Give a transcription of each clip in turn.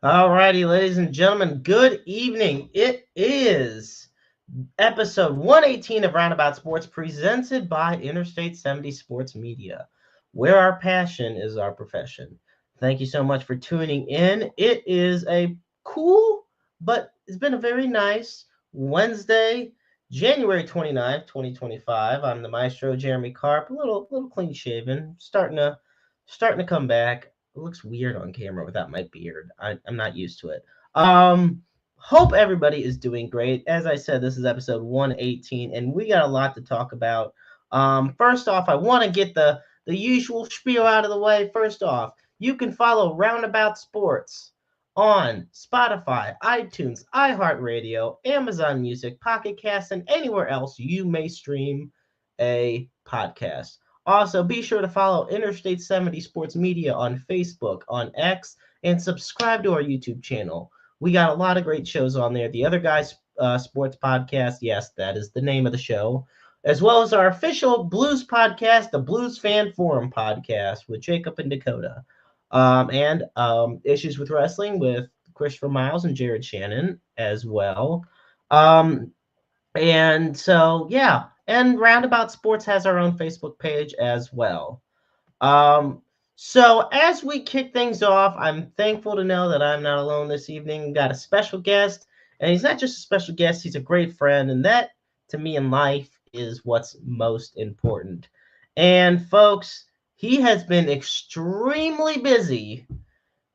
All righty, ladies and gentlemen, good evening. It is episode 118 of Roundabout Sports presented by Interstate 70 Sports Media, where our passion is our profession. Thank you so much for tuning in. It is a cool, but it's been a very nice Wednesday, January 29th, 2025. I'm the maestro, Jeremy Carp, a little clean shaven, starting to come back. It looks weird on camera without my beard. I'm not used to it. Hope everybody is doing great. As I said, this is episode 118, and we got a lot to talk about. First off, I want to get the usual spiel out of the way. First off, you can follow Roundabout Sports on Spotify, iTunes, iHeartRadio, Amazon Music, Pocket Cast, and anywhere else you may stream a podcast. Also, be sure to follow Interstate 70 Sports Media on Facebook, on X, and subscribe to our YouTube channel. We got a lot of great shows on there. The Other Guys Sports Podcast, yes, that is the name of the show, as well as our official blues podcast, the Blues Fan Forum podcast with Jacob and Dakota, and Issues with Wrestling with Christopher Miles and Jared Shannon as well. Um, and so, yeah, and Roundabout Sports has our own Facebook page as well. Um, so as we kick things off, I'm thankful to know that I'm not alone this evening. We've got a special guest, and he's not just a special guest, he's a great friend, and that to me in life is what's most important. And folks, he has been extremely busy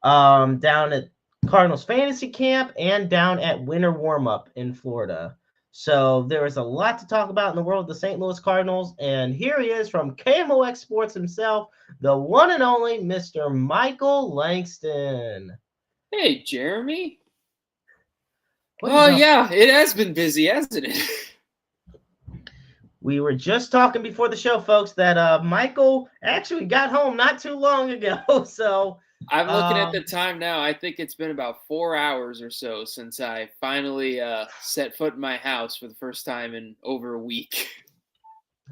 down at Cardinals fantasy camp and down at winter warm up in Florida. So there is a lot to talk about in the world of the St. Louis Cardinals. And here he is from KMOX Sports himself, the one and only Mr. Michael Langston. Hey, Jeremy. What is Oh, up? yeah, it has been busy, hasn't it? We were just talking before the show, folks, that Michael actually got home not too long ago. So I'm looking at the time now. I think it's been about 4 hours or so since I finally set foot in my house for the first time in over a week.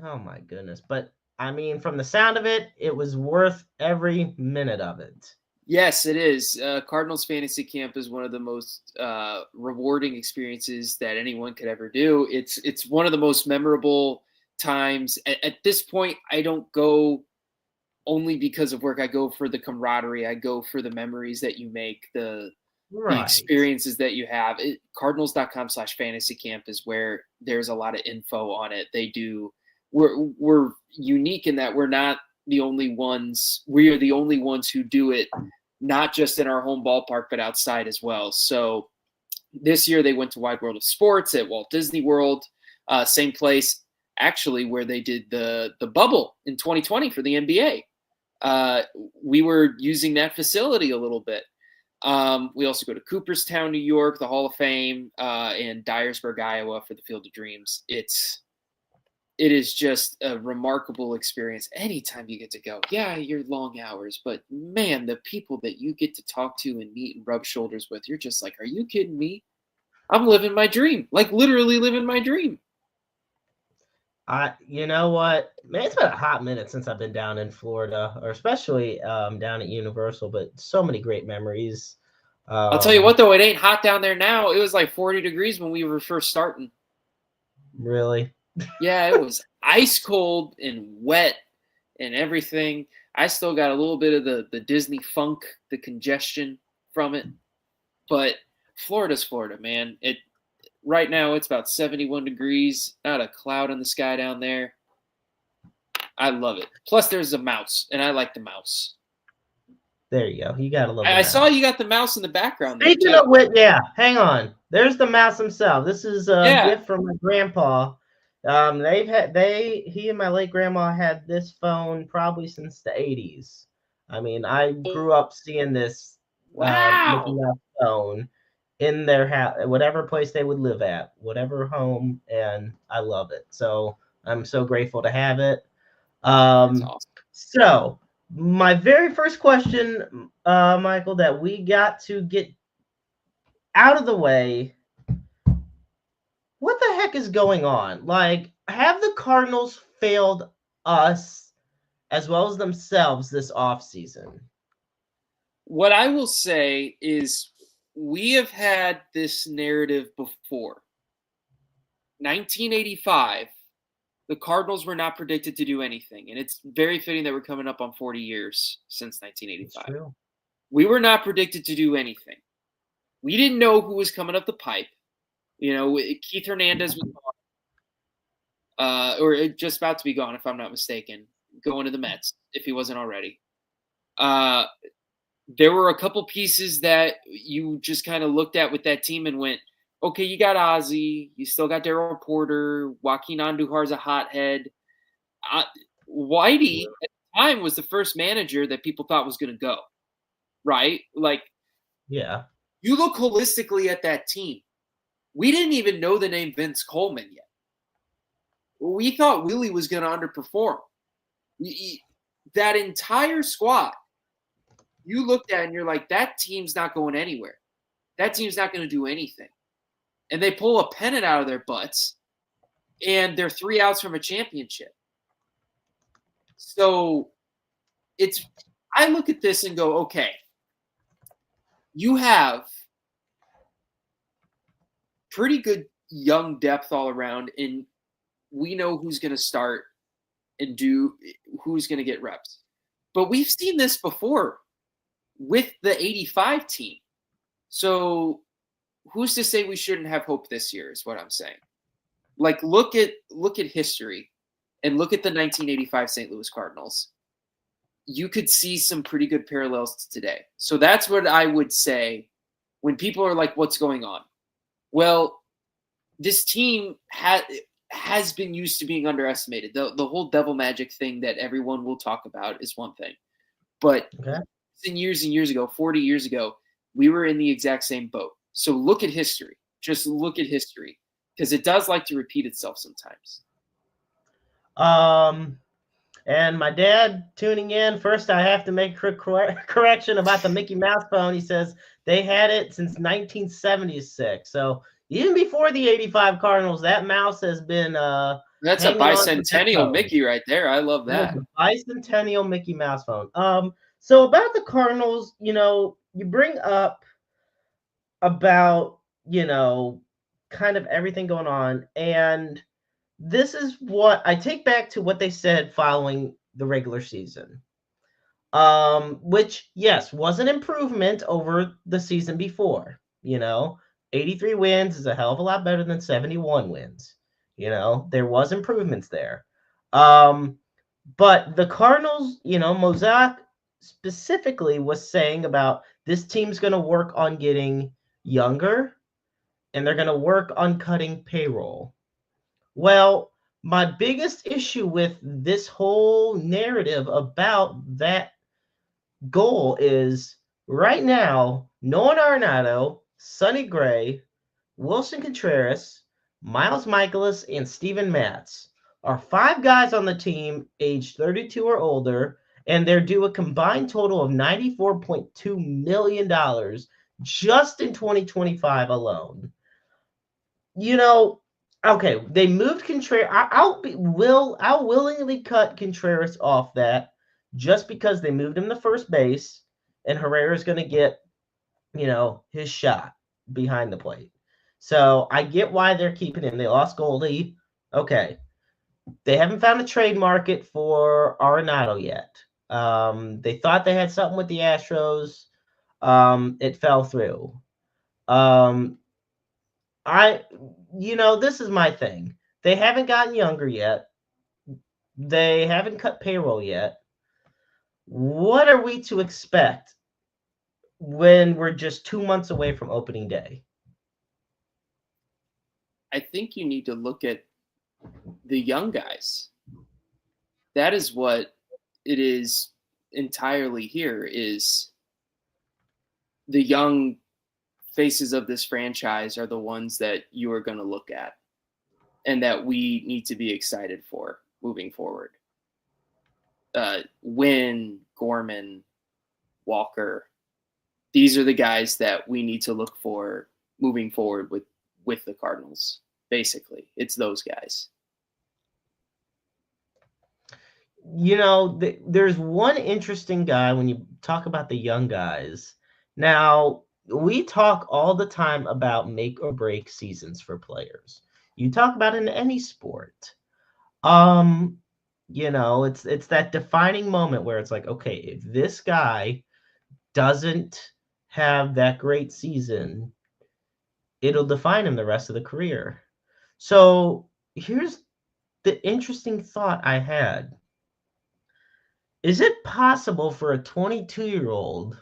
oh my goodness. But I mean, from the sound of it, it was worth every minute of it. Yes, it is. Cardinals Fantasy Camp is one of the most rewarding experiences that anyone could ever do. It's one of the most memorable times. At this point, I don't go only because of work. I go for the camaraderie. I go for the memories that you make, the Right. experiences that you have. Cardinals.com/fantasy camp is where there's a lot of info on it. We're unique in that we're not the only ones. We are the only ones who do it, not just in our home ballpark, but outside as well. So this year they went to Wide World of Sports at Walt Disney World, same place actually where they did the bubble in 2020 for the NBA. We were using that facility a little bit. We also go to Cooperstown, New York, the Hall of Fame, and Dyersburg, Iowa for the Field of Dreams. It is just a remarkable experience anytime you get to go. Yeah, you're long hours, but man, the people that you get to talk to and meet and rub shoulders with, you're just like, are you kidding me? I'm living my dream, like literally living my dream. You know what, man, it's been a hot minute since I've been down in Florida, or especially down at Universal, but so many great memories. I'll tell you what, though, it ain't hot down there now. It was like 40 degrees when we were first starting. Really? Yeah, it was ice cold and wet and everything. I still got a little bit of the Disney funk, the congestion from it. But Florida's Florida, man. Right now it's about 71 degrees, not a cloud in the sky down there. I love it. Plus there's a mouse, and I like the mouse. There you go. You got a little. I saw you got the mouse in the background. Speaking of which, yeah, hang on. There's the mouse himself. This is a gift from my grandpa. He and my late grandma had this phone probably since the 80s. I mean, I grew up seeing this Mickey Mouse phone in their house, whatever place they would live at, whatever home, and I love it. So I'm so grateful to have it. That's awesome. So my very first question, Michael, that we got to get out of the way. What the heck is going on? Like, have the Cardinals failed us as well as themselves this offseason? What I will say is we have had this narrative before. 1985, the Cardinals were not predicted to do anything, and it's very fitting that we're coming up on 40 years since It's 1985. true. We were not predicted to do anything. We didn't know who was coming up the pipe. Keith Hernandez was gone, or just about to be gone, if I'm not mistaken, going to the Mets, if he wasn't already. There were a couple pieces that you just kind of looked at with that team and went, okay, you got Ozzie, you still got Darryl Porter, Joaquin Andujar's a hothead. Whitey at the time was the first manager that people thought was going to go, right? Like, Yeah. you look holistically at that team. We didn't even know the name Vince Coleman yet. We thought Willie was going to underperform. That entire squad, you looked at and you're like, that team's not going anywhere. That team's not going to do anything. And they pull a pennant out of their butts, and they're 3 outs from a championship. So I look at this and go, okay, you have pretty good young depth all around, and we know who's going to start and who's going to get reps. But we've seen this before with the 85 team. So who's to say we shouldn't have hope this year is what I'm saying. Like, look at history and look at the 1985 St. Louis Cardinals. You could see some pretty good parallels to today. So that's what I would say when people are like, what's going on? Well, this team has been used to being underestimated. The whole devil magic thing that everyone will talk about is one thing. But years and years ago, 40 years ago, we were in the exact same boat. So look at history. Just look at history, because it does like to repeat itself sometimes. And my dad tuning in. First, I have to make a correction about the Mickey Mouse phone. He says they had it since 1976. So even before the 85 Cardinals, that mouse has been that's a bicentennial Mickey right there. I love that. Bicentennial Mickey Mouse phone. So about the Cardinals, you bring up about, kind of everything going on. And this is what I take back to what they said following the regular season. Which, yes, was an improvement over the season before. 83 wins is a hell of a lot better than 71 wins. There was improvements there. But the Cardinals, Mozart specifically was saying about this team's going to work on getting younger, and they're going to work on cutting payroll. Well, my biggest issue with this whole narrative about that goal is right now, Nolan Arenado, Sonny Gray, Wilson Contreras, Miles Michaelis, and Steven Matz are 5 guys on the team aged 32 or older, and they're due a combined total of $94.2 million just in 2025 alone. Okay, they moved Contreras. I'll willingly cut Contreras off that just because they moved him to first base, and Herrera's going to get, his shot behind the plate. So I get why they're keeping him. They lost Goldie. Okay. They haven't found a trade market for Arenado yet. They thought they had something with the Astros. It fell through. This is my thing. They haven't gotten younger yet. They haven't cut payroll yet. What are we to expect when we're just 2 months away from opening day? I think you need to look at the young guys. That is what it is entirely here, is the young faces of this franchise are the ones that you are going to look at and that we need to be excited for moving forward. Wynn, Gorman, Walker, these are the guys that we need to look for moving forward with the Cardinals. Basically, it's those guys. There's one interesting guy when you talk about the young guys. Now, we talk all the time about make or break seasons for players. You talk about it in any sport. Um, it's that defining moment where it's like, okay, if this guy doesn't have that great season, it'll define him the rest of the career. So here's the interesting thought I had. Is it possible for a 22-year-old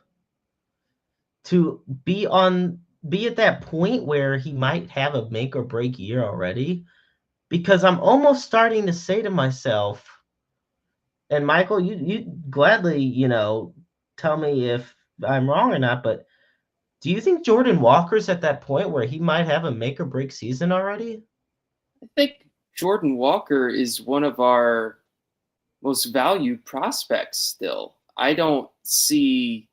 to be at that point where he might have a make or break year already? Because I'm almost starting to say to myself, and Michael, you gladly, tell me if I'm wrong or not, but do you think Jordan Walker's at that point where he might have a make or break season already? I think Jordan Walker is one of our most valued prospects still. I don't see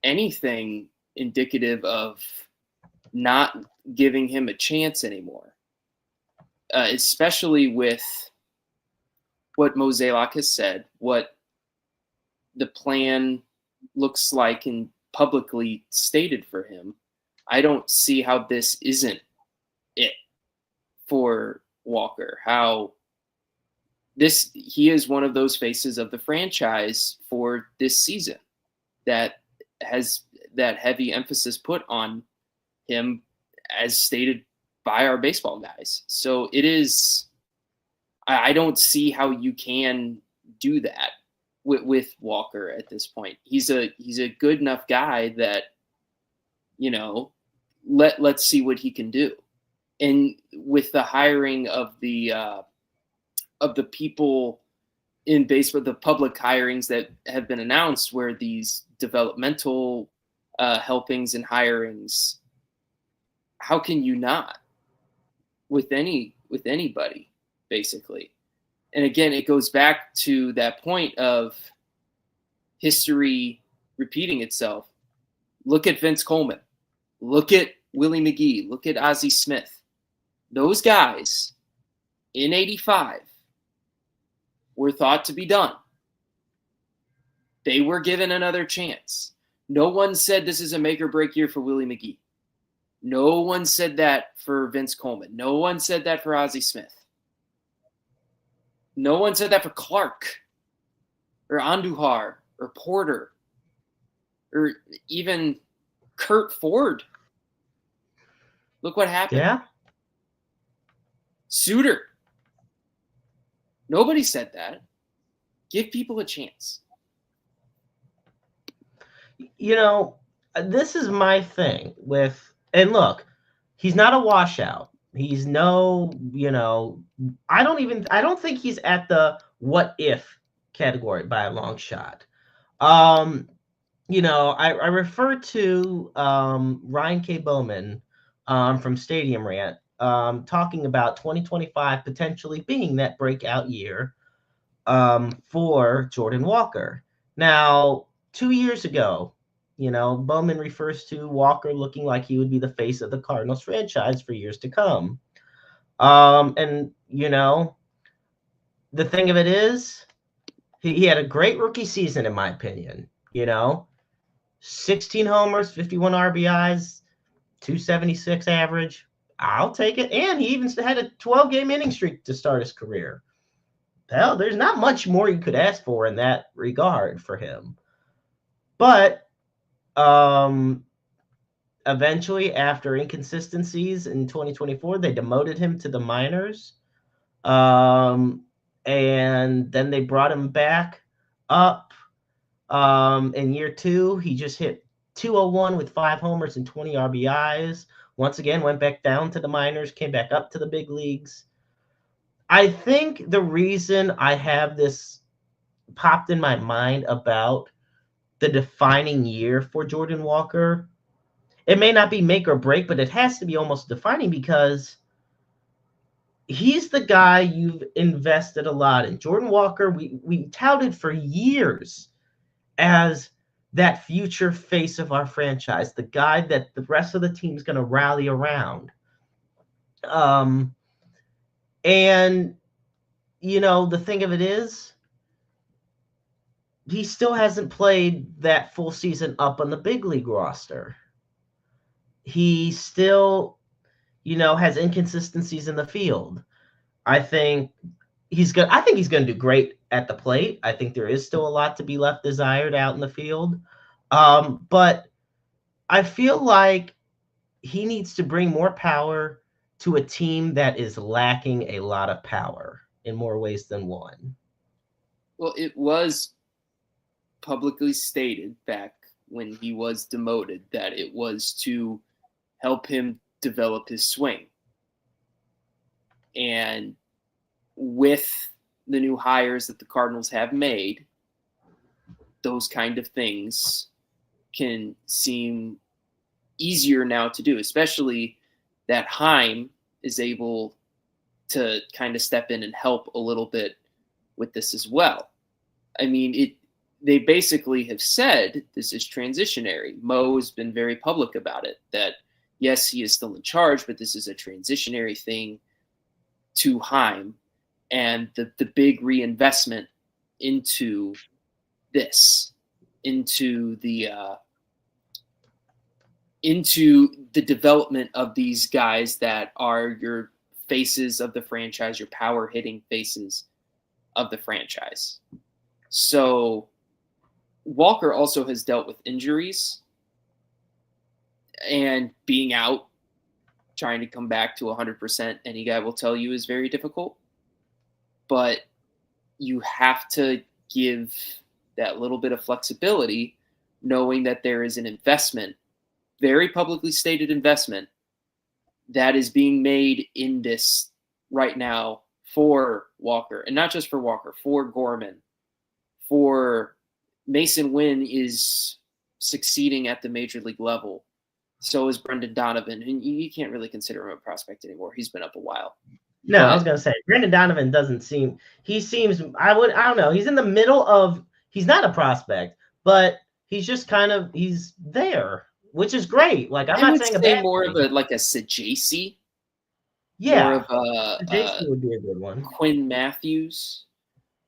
anything indicative of not giving him a chance anymore, especially with what Mozeliak has said, what the plan looks like and publicly stated for him. I don't see how this isn't it for Walker. How he is one of those faces of the franchise for this season that has that heavy emphasis put on him, as stated by our baseball guys. So it is. I don't see how you can do that with Walker at this point. He's a good enough guy that, let's see what he can do. And with the hiring of the people in baseball, the public hirings that have been announced, where these developmental helpings and hirings, how can you not with anybody, basically? And again, it goes back to that point of history repeating itself. Look at Vince Coleman. Look at Willie McGee. Look at Ozzie Smith. Those guys in '85 were thought to be done. They were given another chance. No one said this is a make or break year for Willie McGee. No one said that for Vince Coleman. No one said that for Ozzie Smith. No one said that for Clark or Andujar or Porter or even Kurt Ford. Look what happened. Yeah. Suter. Nobody said that. Give people a chance. This is my thing with, and look, he's not a washout. He's no, I don't think he's at the what if category by a long shot. I refer to Ryan K. Bowman from Stadium Rant talking about 2025 potentially being that breakout year for Jordan Walker. Now, 2 years ago, Bowman refers to Walker looking like he would be the face of the Cardinals franchise for years to come. And the thing of it is, he had a great rookie season, in my opinion. 16 homers, 51 RBIs, 276 average. I'll take it. And he even had a 12-game inning streak to start his career. Hell, there's not much more you could ask for in that regard for him. But eventually, after inconsistencies in 2024, they demoted him to the minors. And then they brought him back up in year 2. He just hit 201 with 5 homers and 20 RBIs. Once again, went back down to the minors, came back up to the big leagues. I think the reason I have this popped in my mind about the defining year for Jordan Walker, it may not be make or break, but it has to be almost defining because he's the guy you've invested a lot in. Jordan Walker, we touted for years as that future face of our franchise, the guy that the rest of the team's going to rally around. And, the thing of it is, he still hasn't played that full season up on the big league roster. he still, has inconsistencies in the field. I think I think he's going to do great at the plate. I think there is still a lot to be left desired out in the field. But I feel like he needs to bring more power to a team that is lacking a lot of power in more ways than one. Well, it was publicly stated back when he was demoted that it was to help him develop his swing. And with the new hires that the Cardinals have made, those kind of things can seem easier now to do, especially that Heim is able to kind of step in and help a little bit with this as well. I mean, they basically have said this is transitionary. Mo has been very public about it, that yes, he is still in charge, but this is a transitionary thing to Heim, and the big reinvestment into this, into the development of these guys that are your faces of the franchise, your power hitting faces of the franchise. So Walker also has dealt with injuries and being out, trying to come back to 100%, any guy will tell you is very difficult. But you have to give that little bit of flexibility, knowing that there is an investment, very publicly stated investment, that is being made in this right now for Walker. And not just for Walker, for Gorman, for Mason Wynn is succeeding at the major league level. So is Brendan Donovan. And you can't really consider him a prospect anymore. He's been up a while. No, I was going to say, Brendan Donovan I don't know. He's in the middle of, he's not a prospect, but he's just he's there, which is great. Like, I'm not saying a bad more thing. of a Sajasi. Yeah. More of Sajasi would be a good one. Quinn Matthews.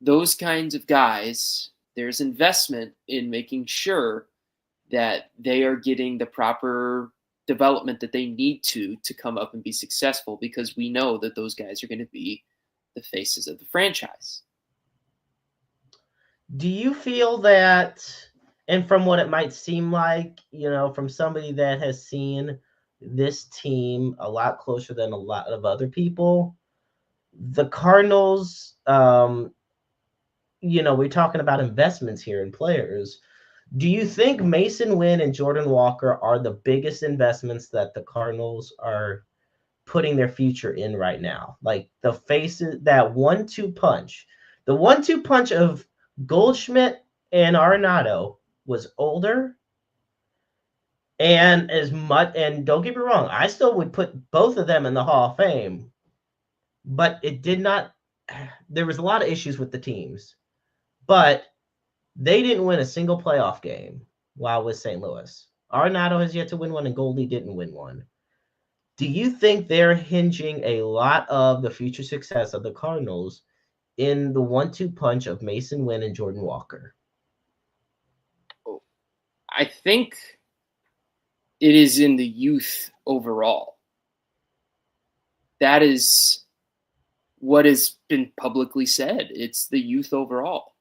Those kinds of guys, there's investment in making sure that they are getting the proper development that they need to come up and be successful, because we know that those guys are going to be the faces of the franchise. Do you feel that, and from what it might seem like, from somebody that has seen this team a lot closer than a lot of other people, the Cardinals, we're talking about investments here in players. Do you think Mason Wynn and Jordan Walker are the biggest investments that the Cardinals are putting their future in right now? Like the faces, that 1-2 punch. The 1-2 punch of Goldschmidt and Arenado was older. And don't get me wrong, I still would put both of them in the Hall of Fame. But there was a lot of issues with the teams. But they didn't win a single playoff game while with St. Louis. Arenado has yet to win one, and Goldie didn't win one. Do you think they're hinging a lot of the future success of the Cardinals in the 1-2 punch of Mason Wynn and Jordan Walker? I think it is in the youth overall. That is what has been publicly said. It's the youth overall.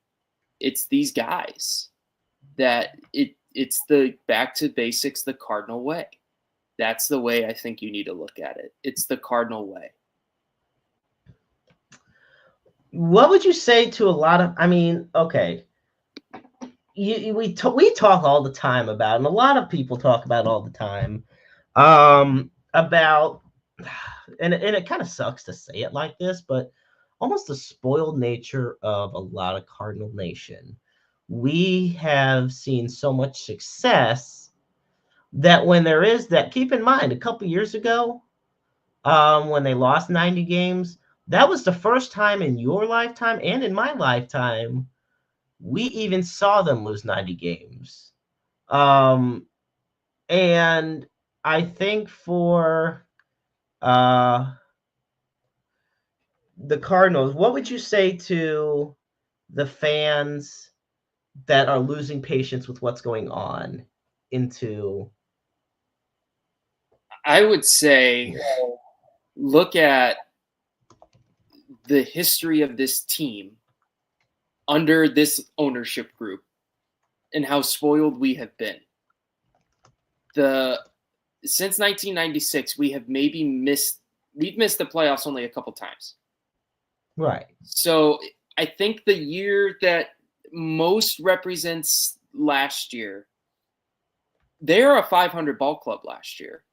It's these guys that it's the back to basics, the Cardinal way. That's the way I think you need to look at it. It's the Cardinal way. What would you say to a lot of, okay, we talk all the time about, and a lot of people talk about all the time, about, and it kind of sucks to say it like this, but almost the spoiled nature of a lot of Cardinal Nation. We have seen so much success that when there is that, keep in mind, a couple years ago, when they lost 90 games, that was the first time in your lifetime and in my lifetime we even saw them lose 90 games. And I think for the Cardinals, what would you say to the fans that are losing patience with what's going on into I would say look at the history of this team under this ownership group and how spoiled we have been. Since 1996, we've missed the playoffs only a couple times. Right. So I think the year that most represents last year, they're a 500 ball club last year.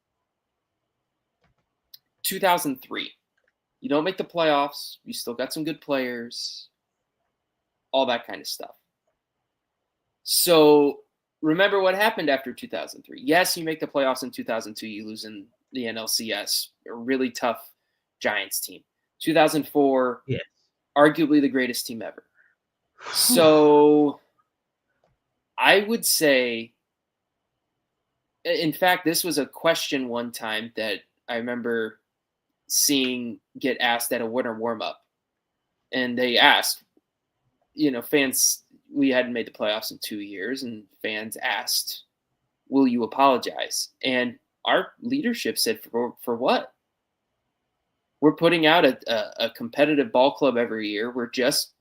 2003. You don't make the playoffs. You still got some good players. All that kind of stuff. So remember what happened after 2003. Yes, you make the playoffs in 2002. You lose in the NLCS. A really tough Giants team. 2004, yes. Arguably the greatest team ever. So I would say, in fact, this was a question one time that I remember seeing get asked at a winter warm-up. And they asked, fans, we hadn't made the playoffs in 2 years, and fans asked, will you apologize? And our leadership said, for what? We're putting out a competitive ball club every year. We're just,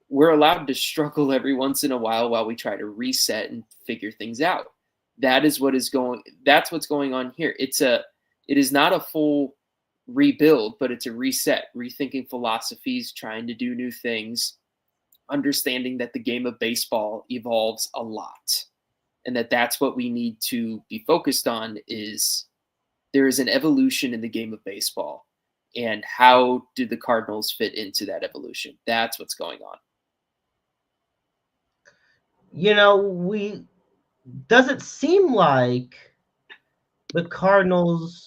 we're allowed to struggle every once in a while we try to reset and figure things out. That's what's going on here. It is not a full rebuild, but it's a reset, rethinking philosophies, trying to do new things, understanding that the game of baseball evolves a lot, and that's what we need to be focused on. Is there is an evolution in the game of baseball, and how do the Cardinals fit into that evolution? That's what's going on. Does it seem like the Cardinals?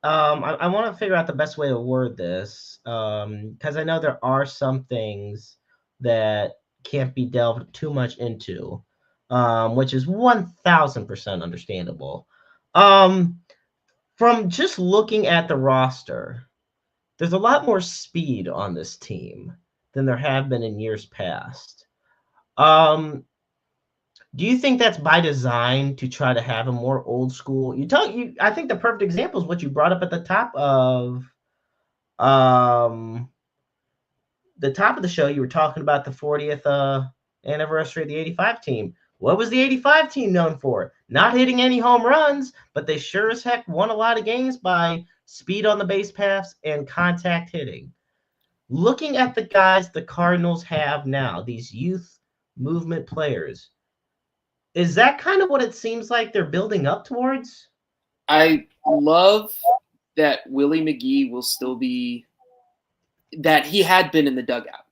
I want to figure out the best way to word this, because I know there are some things that can't be delved too much into, which is 1,000% understandable. From just looking at the roster, there's a lot more speed on this team than there have been in years past. Do you think that's by design to try to have a more old school? I think the perfect example is what you brought up at the top of the show. You were talking about the 40th anniversary of the 85 team. What was the 85 team known for? Not hitting any home runs, but they sure as heck won a lot of games by speed on the base paths and contact hitting. Looking at the guys the Cardinals have now, these youth movement players, is that kind of what it seems like they're building up towards? I love that Willie McGee will still be – that he had been in the dugout.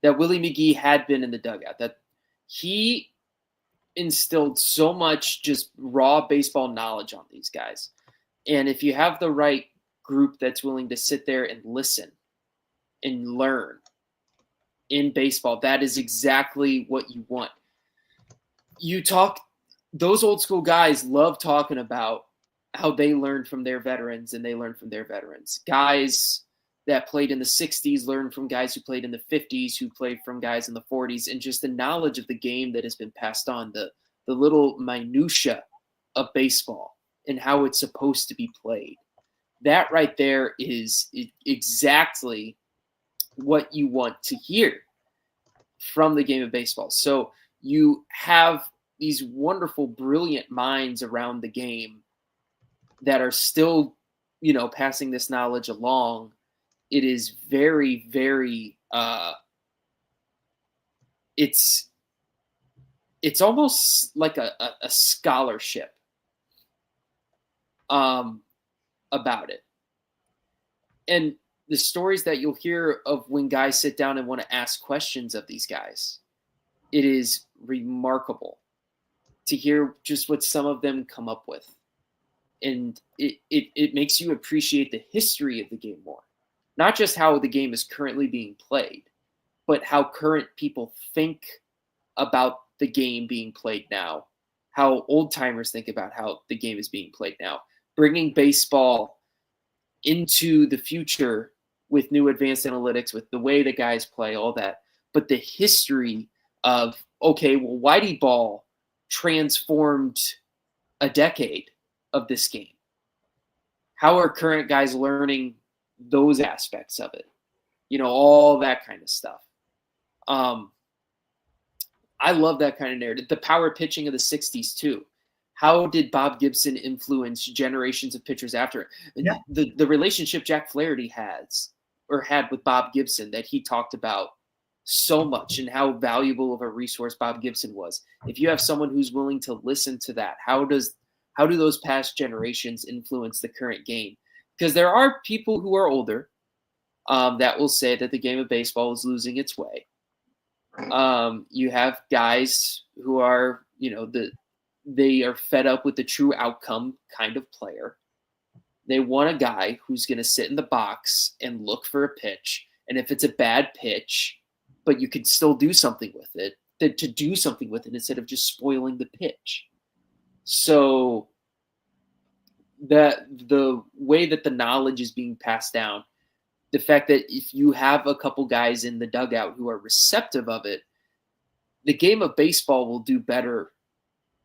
That Willie McGee had been in the dugout. That he instilled so much just raw baseball knowledge on these guys. And if you have the right group that's willing to sit there and listen and learn in baseball, that is exactly what you want. Those old school guys love talking about how they learned from their veterans, and they learned from their veterans. Guys that played in the 60s learned from guys who played in the 50s, who played from guys in the 40s, and just the knowledge of the game that has been passed on, the little minutia of baseball and how it's supposed to be played. That right there is exactly what you want to hear from the game of baseball. So you have these wonderful, brilliant minds around the game that are still, passing this knowledge along. It is very, very, it's almost like a scholarship about it. And the stories that you'll hear of when guys sit down and want to ask questions of these guys, it is remarkable to hear just what some of them come up with. And it makes you appreciate the history of the game more. Not just how the game is currently being played, but how current people think about the game being played now, how old timers think about how the game is being played now, bringing baseball into the future with new advanced analytics, with the way the guys play, all that. But the history of, okay, well, Whitey ball transformed a decade. of this game? How are current guys learning those aspects of it? All that kind of stuff. I love that kind of narrative. The power pitching of the 60s, too. How did Bob Gibson influence generations of pitchers after? Yeah. The relationship Jack Flaherty had with Bob Gibson that he talked about so much, and how valuable of a resource Bob Gibson was. If you have someone who's willing to listen to that, how do those past generations influence the current game? Because there are people who are older that will say that the game of baseball is losing its way. You have guys who are, they are fed up with the true outcome kind of player. They want a guy who's going to sit in the box and look for a pitch. And if it's a bad pitch, but you could still do something with it, to do something with it instead of just spoiling the pitch. So the way that the knowledge is being passed down, the fact that if you have a couple guys in the dugout who are receptive of it, the game of baseball will do better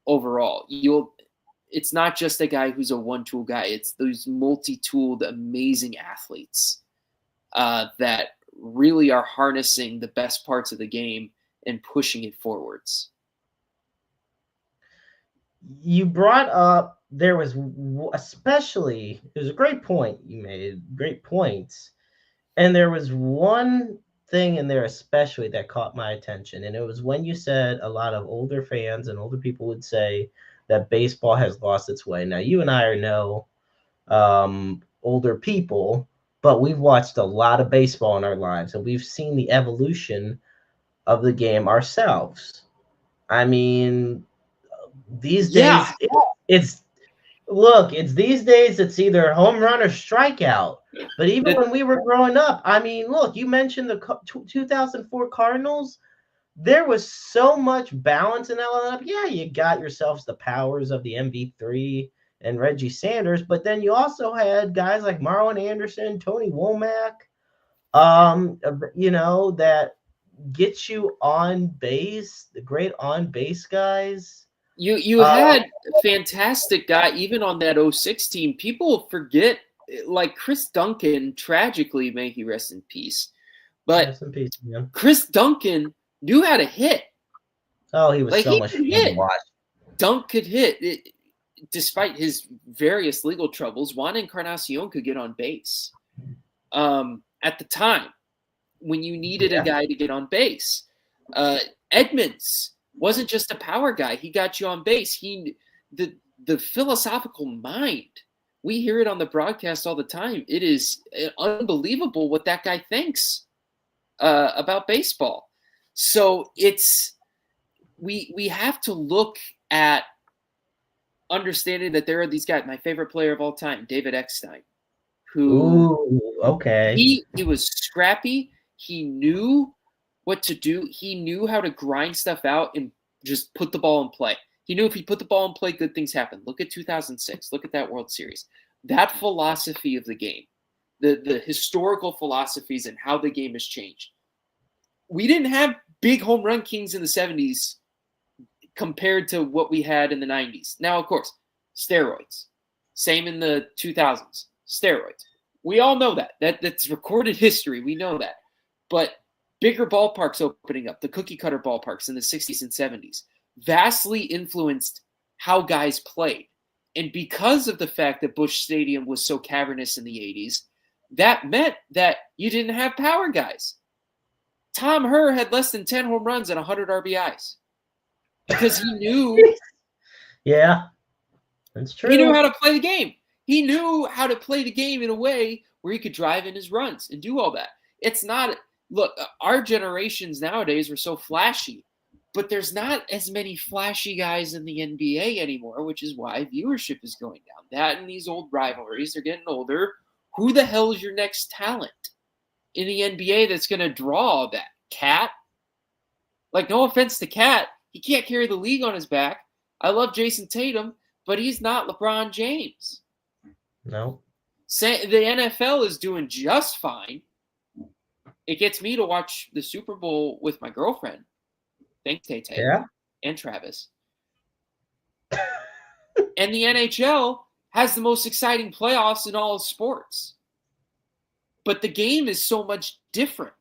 overall. It's not just a guy who's a one-tool guy. It's those multi-tooled, amazing athletes that really are harnessing the best parts of the game and pushing it forwards. You brought up, there was especially, it was a great point you made, great points. And there was one thing in there especially that caught my attention. And it was when you said a lot of older fans and older people would say that baseball has lost its way. Now, you and I are no older people, but we've watched a lot of baseball in our lives, and we've seen the evolution of the game ourselves. I mean, these days, it's these days it's either home run or strikeout. But even when we were growing up, I mean, look, you mentioned the 2004 Cardinals. There was so much balance in that lineup. Yeah, you got yourselves the powers of the MV3 and Reggie Sanders, but then you also had guys like Marlon Anderson, Tony Womack, that get you on base, the great on base guys. You had a fantastic guy, even on that 06 team. People forget, like Chris Duncan, tragically, may he rest in peace. But rest in peace, yeah. Chris Duncan knew how to hit. Oh, he was so much fun to watch. Dunk could hit. Despite his various legal troubles, Juan Encarnacion could get on base. At the time, when you needed a guy to get on base. Edmonds wasn't just a power guy. He got you on base. The philosophical mind. We hear it on the broadcast all the time. It is unbelievable what that guy thinks about baseball. So we have to look at understanding that there are these guys. My favorite player of all time, David Eckstein, who he was scrappy. He knew what to do. He knew how to grind stuff out and just put the ball in play. He knew if he put the ball in play, good things happen. Look at 2006. Look at that World Series. That philosophy of the game, the historical philosophies and how the game has changed. We didn't have big home run kings in the 70s compared to what we had in the 90s. Now, of course, steroids. Same in the 2000s. Steroids. We all know that. That's recorded history. We know that. But bigger ballparks opening up, the cookie cutter ballparks in the 60s and 70s, vastly influenced how guys played. And because of the fact that Busch Stadium was so cavernous in the 80s, that meant that you didn't have power guys. Tom Herr had less than 10 home runs and 100 RBIs because he knew. Yeah, that's true. He knew how to play the game. He knew how to play the game in a way where he could drive in his runs and do all that. It's not – look, our generations nowadays are so flashy, but there's not as many flashy guys in the NBA anymore, which is why viewership is going down. That and these old rivalries, they're getting older. Who the hell is your next talent in the NBA that's going to draw that? Cat? Like, no offense to Cat. He can't carry the league on his back. I love Jason Tatum, but he's not LeBron James. No. The NFL is doing just fine. It gets me to watch the Super Bowl with my girlfriend. Thanks, Tay-Tay. Yeah. And Travis. And the NHL, has the most exciting playoffs in all of sports. But the game is so much different.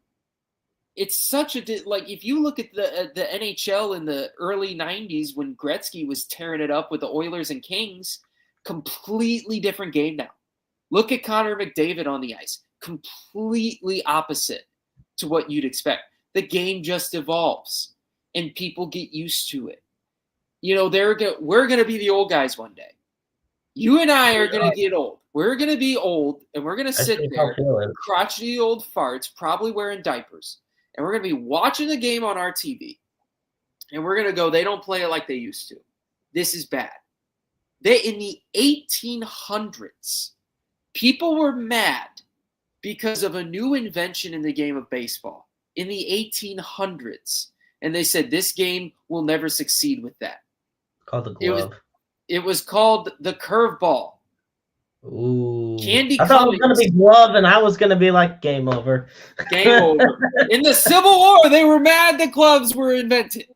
It's such a like if you look at the NHL in the early 90s when Gretzky was tearing it up with the Oilers and Kings, completely different game now. Look at Connor McDavid on the ice. Completely opposite to what you'd expect. The game just evolves and people get used to it. You know, we're going to be the old guys one day. You and I are going to get old. We're going to be old, and we're going to sit there, crotchety old farts, probably wearing diapers, and we're going to be watching the game on our TV, and we're going to go, they don't play it like they used to. This is bad. In the 1800s, people were mad because of a new invention in the game of baseball in the 1800s, and they said this game will never succeed with that. Called the glove. It was called the curveball. Ooh. Candy I thought it was going to be glove, and I was going to be like, game over. Game over. In the Civil War, they were mad that gloves were invented.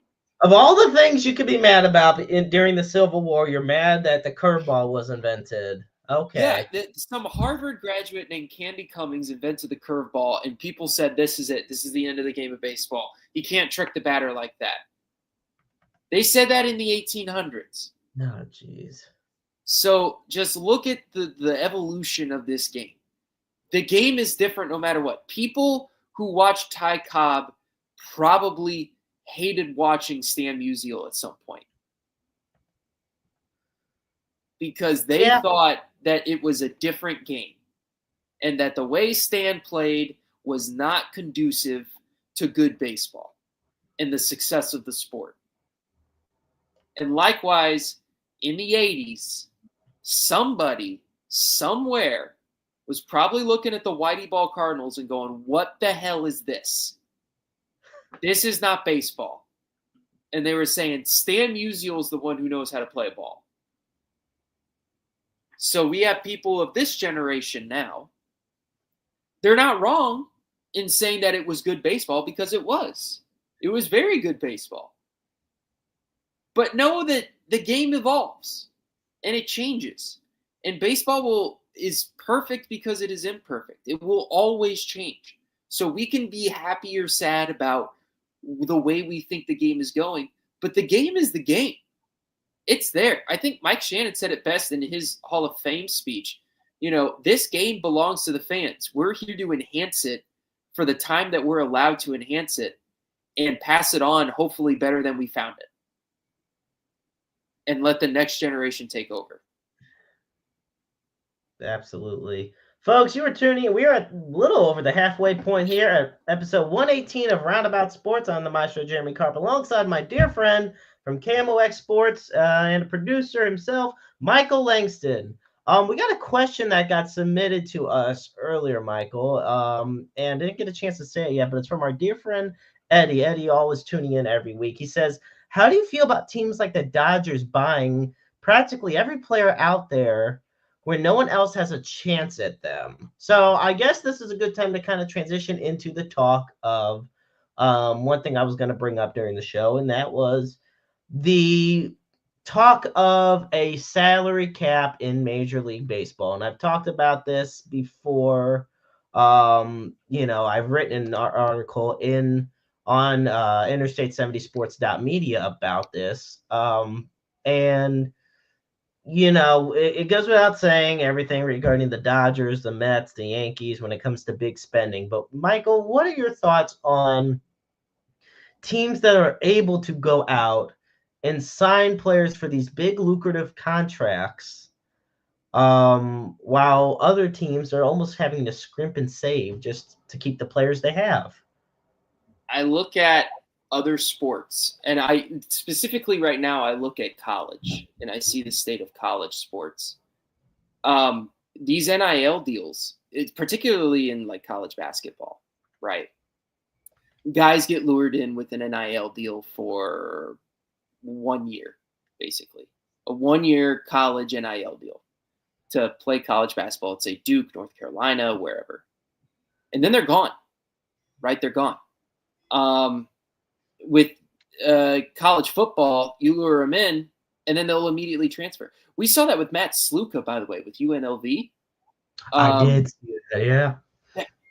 Of all the things you could be mad about during the Civil War, you're mad that the curveball was invented. Okay. Yeah, some Harvard graduate named Candy Cummings invented the curveball, and people said, this is it. This is the end of the game of baseball. You can't trick the batter like that. They said that in the 1800s. Oh, jeez. So just look at the evolution of this game. The game is different no matter what. People who watch Ty Cobb probably hated watching Stan Musial at some point. Because they thought that it was a different game. And that the way Stan played was not conducive to good baseball and the success of the sport. And likewise, in the 80s, somebody, somewhere, was probably looking at the Whitey Ball Cardinals and going, what the hell is this? This is not baseball. And they were saying, Stan Musial is the one who knows how to play a ball. So we have people of this generation now. They're not wrong in saying that it was good baseball because it was. It was very good baseball. But know that the game evolves and it changes. And baseball is perfect because it is imperfect. It will always change. So we can be happy or sad about the way we think the game is going, but the game is the game. It's there. I think Mike Shannon said it best in his Hall of Fame speech. You know, this game belongs to the fans. We're here to enhance it for the time that we're allowed to enhance it and pass it on, hopefully better than we found it. And let the next generation take over. Absolutely. Folks, you are tuning in. We are a little over the halfway point here at episode 118 of Roundabout Sports. I'm the maestro, Jeremy Carp, alongside my dear friend from KMOX Sports and a producer himself, Michael Langston. We got a question that got submitted to us earlier, Michael, and didn't get a chance to say it yet, but it's from our dear friend, Eddie. Eddie always tuning in every week. He says, how do you feel about teams like the Dodgers buying practically every player out there where no one else has a chance at them? So I guess this is a good time to kind of transition into the talk of one thing I was going to bring up during the show, and that was the talk of a salary cap in Major League Baseball. And I've talked about this before. I've written an article on interstate70sports.media about this. And it goes without saying everything regarding the Dodgers, the Mets, the Yankees when it comes to big spending. But Michael, what are your thoughts on teams that are able to go out and sign players for these big lucrative contracts, while other teams are almost having to scrimp and save just to keep the players they have? I look at other sports, and I specifically right now I look at college, and I see the state of college sports. These NIL deals, particularly in like college basketball, right? Guys get lured in with an NIL deal for 1 year, basically. A 1-year college NIL deal to play college basketball at, say, Duke, North Carolina, wherever. And then they're gone, right? They're gone. With college football, you lure them in, and then they'll immediately transfer. We saw that with Matt Sluka, by the way, with UNLV. I did see that, yeah.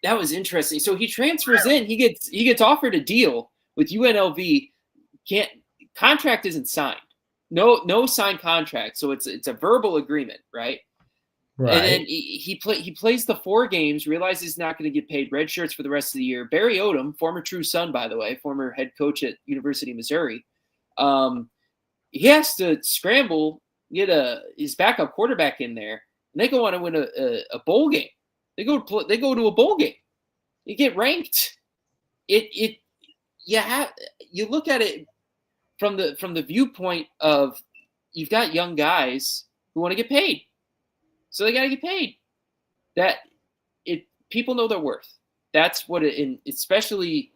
That was interesting. So he transfers in. He gets offered a deal with UNLV. Contract isn't signed. No signed contract. So it's a verbal agreement, right? Right. And then he plays the 4 games, realizes he's not going to get paid, red shirts for the rest of the year. Barry Odom, former True Son, by the way, former head coach at University of Missouri, he has to scramble, get his backup quarterback in there, and they go on to win a bowl game. They go to a bowl game. You get ranked. You look at it from the viewpoint of you've got young guys who want to get paid, so they got to get paid. People know their worth. That's what especially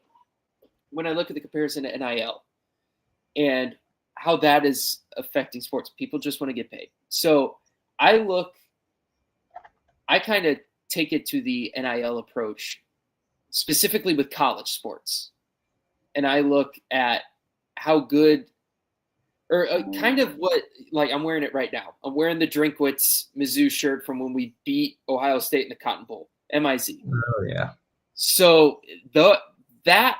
when I look at the comparison to NIL and how that is affecting sports. People just want to get paid. So I kind of take it to the NIL approach, specifically with college sports. And I look at how good, or kind of what, like I'm wearing it right now. I'm wearing the Drinkwitz Mizzou shirt from when we beat Ohio State in the Cotton Bowl, MIZ. Oh, yeah. So that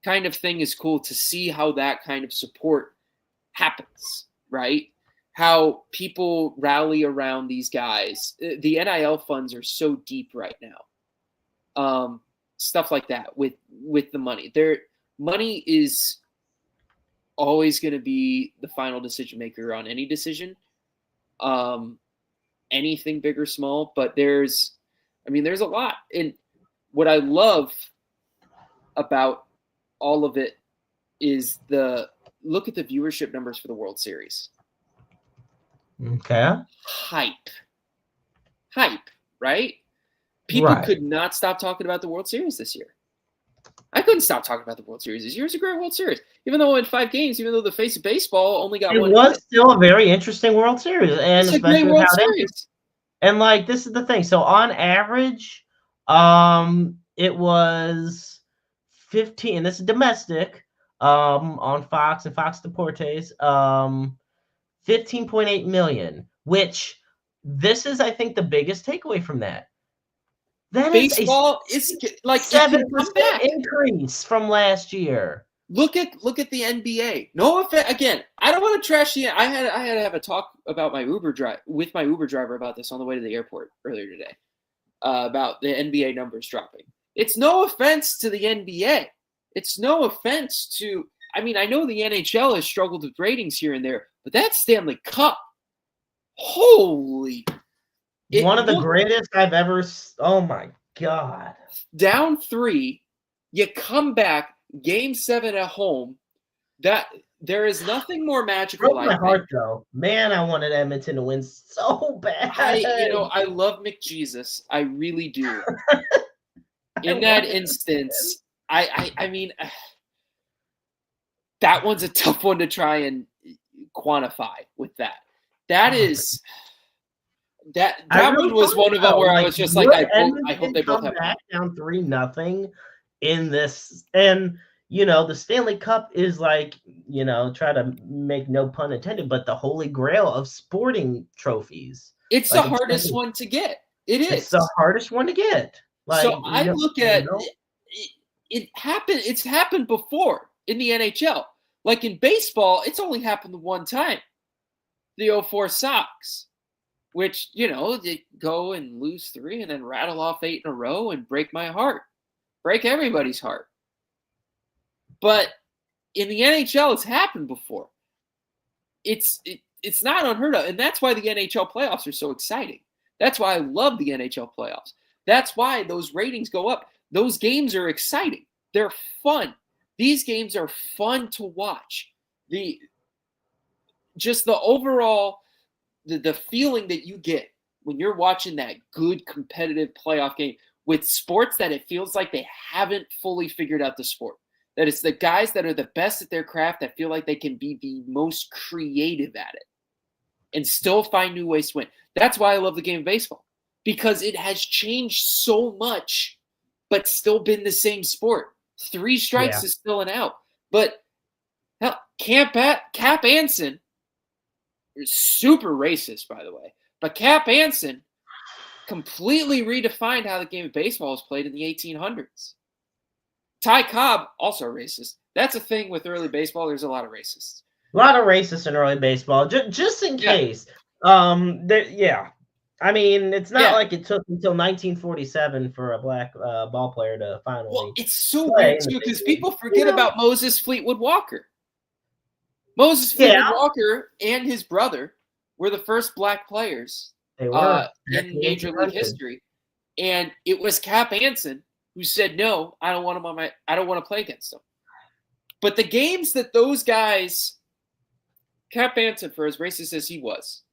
kind of thing is cool to see how that kind of support happens, right? How people rally around these guys. The NIL funds are so deep right now. Stuff like that with the money. Money is always going to be the final decision maker on any decision. Anything big or small, but there's a lot. And what I love about all of it is look at the viewership numbers for the World Series. Okay. Hype, right? People could not stop talking about the World Series this year. I couldn't stop talking about the World Series this year. It's a great World Series. Even though in 5 games, even though the face of baseball only got one. It was still a very interesting World Series. And it's a great World Series. And like, this is the thing. So on average, it was 15, and this is domestic, on Fox and Fox Deportes, 15.8 million, which this is, I think, the biggest takeaway from that. That baseball is like 7% increase from last year. Look at the NBA. No offense, again, I don't want to trash the. I had to have a talk about my Uber driver about this on the way to the airport earlier today, about the NBA numbers dropping. It's no offense to the NBA. It's no offense to. I mean, I know the NHL has struggled with ratings here and there, but that Stanley Cup, holy. One of the greatest I've ever. Oh my God. Down 3, you come back, Game 7 at home. That there is nothing more magical. Broke my heart though. Man, I wanted Edmonton to win so bad. I love McJesus. I really do. In that instance, I mean, that one's a tough one to try and quantify with that. That is. That one was one of them where I was just like, I hope they both have back down 3-0 in this. And, the Stanley Cup is like, try to make no pun intended, but the holy grail of sporting trophies. It's the hardest one to get. It is. It's the hardest one to get. So I look at it happened. It's happened before in the NHL. Like in baseball, it's only happened the one time. The 04 Sox. Which, they go and lose 3 and then rattle off 8 in a row and break my heart. Break everybody's heart. But in the NHL, it's happened before. It's not unheard of. And that's why the NHL playoffs are so exciting. That's why I love the NHL playoffs. That's why those ratings go up. Those games are exciting. They're fun. These games are fun to watch. The overall... The feeling that you get when you're watching that good competitive playoff game with sports that it feels like they haven't fully figured out the sport. That it's the guys that are the best at their craft that feel like they can be the most creative at it and still find new ways to win. That's why I love the game of baseball, because it has changed so much, but still been the same sport. 3 strikes is still an out. But hell, Cap Anson super racist, by the way. But Cap Anson completely redefined how the game of baseball was played in the 1800s. Ty Cobb, also racist. That's a thing with early baseball. There's a lot of racists. A lot of racists in early baseball, just in case. I mean, it's not like it took until 1947 for a black ball player to finally. Well, it's so weird too because people forget about Moses Fleetwood Walker. Moses Fleetwood Walker and his brother were the first black players in Major League history, and it was Cap Anson who said, "No, I don't want him I don't want to play against him." But the games that those guys, Cap Anson, for as racist as he was,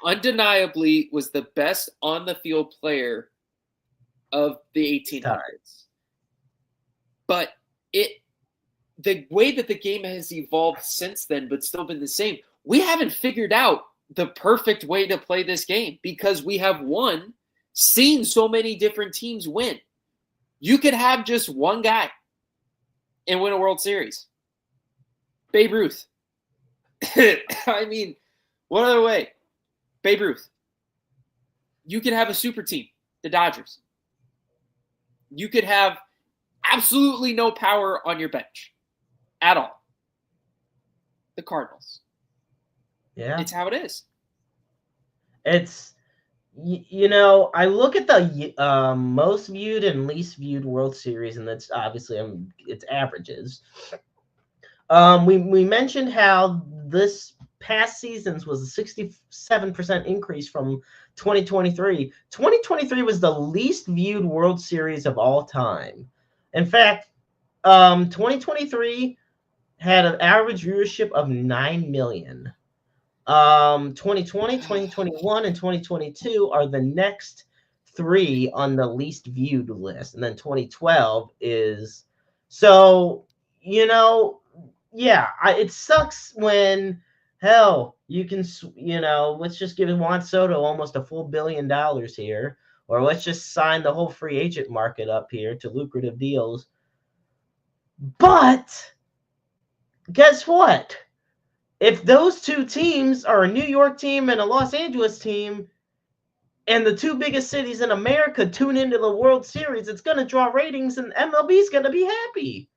undeniably was the best on-the-field player of the 1800s. But the way that the game has evolved since then, but still been the same, we haven't figured out the perfect way to play this game because we have, seen so many different teams win. You could have just one guy and win a World Series. Babe Ruth. I mean, what other way? Babe Ruth. You could have a super team, the Dodgers. You could have absolutely no power on your bench at all. The Cardinals. Yeah. It's how it is. It's, I look at the most viewed and least viewed World Series, and that's obviously it's averages. We mentioned how this past seasons was a 67% increase from 2023. 2023 was the least viewed World Series of all time. In fact, 2023 had an average viewership of 9 million. 2020, 2021, and 2022 are the next three on the least viewed list. And then 2012 is so, it sucks when you can, let's just give Juan Soto almost a full $1 billion here, or let's just sign the whole free agent market up here to lucrative deals. But guess what? If those two teams are a New York team and a Los Angeles team, and the two biggest cities in America tune into the World Series, it's going to draw ratings, and MLB is going to be happy.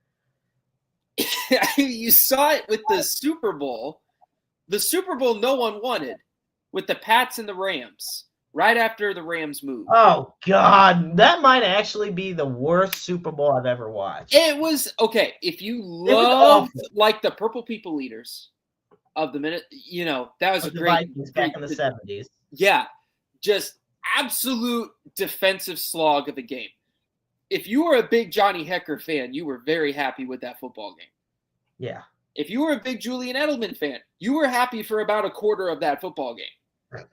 You saw it with the Super Bowl. The Super Bowl no one wanted, with the Pats and the Rams, right after the Rams moved. Oh, God. That might actually be the worst Super Bowl I've ever watched. It was, okay, if you loved, like, the Purple People Eaters of the minute, that was a great Vikings back in the 70s. Yeah, just absolute defensive slog of a game. If you were a big Johnny Hecker fan, you were very happy with that football game. Yeah. If you were a big Julian Edelman fan, you were happy for about a quarter of that football game.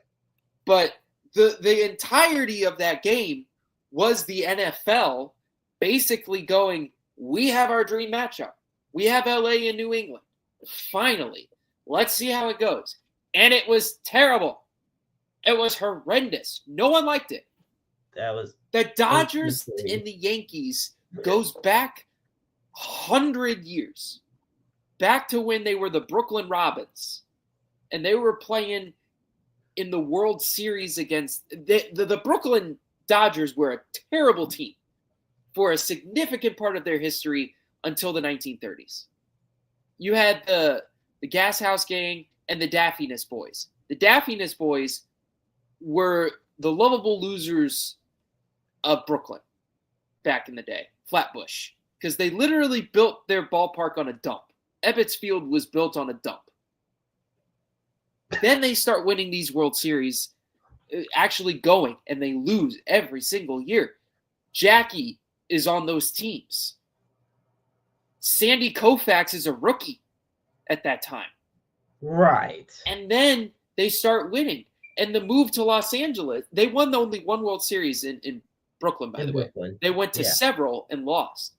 But the entirety of that game was the NFL basically going, we have our dream matchup. We have LA and New England. Finally, let's see how it goes. And it was terrible. It was horrendous. No one liked it. The Dodgers and the Yankees goes back 100 years. Back to when they were the Brooklyn Robins. And they were playing in the World Series against the Brooklyn Dodgers were a terrible team for a significant part of their history until the 1930s. You had the Gas House Gang and the Daffiness Boys. The Daffiness Boys were the lovable losers of Brooklyn back in the day, Flatbush, because they literally built their ballpark on a dump. Ebbets Field was built on a dump. Then they start winning these World Series, actually going, and they lose every single year. Jackie is on those teams. Sandy Koufax is a rookie at that time. Right. And then they start winning. And the move to Los Angeles, they won only one World Series in Brooklyn, by the way. They went to several and lost.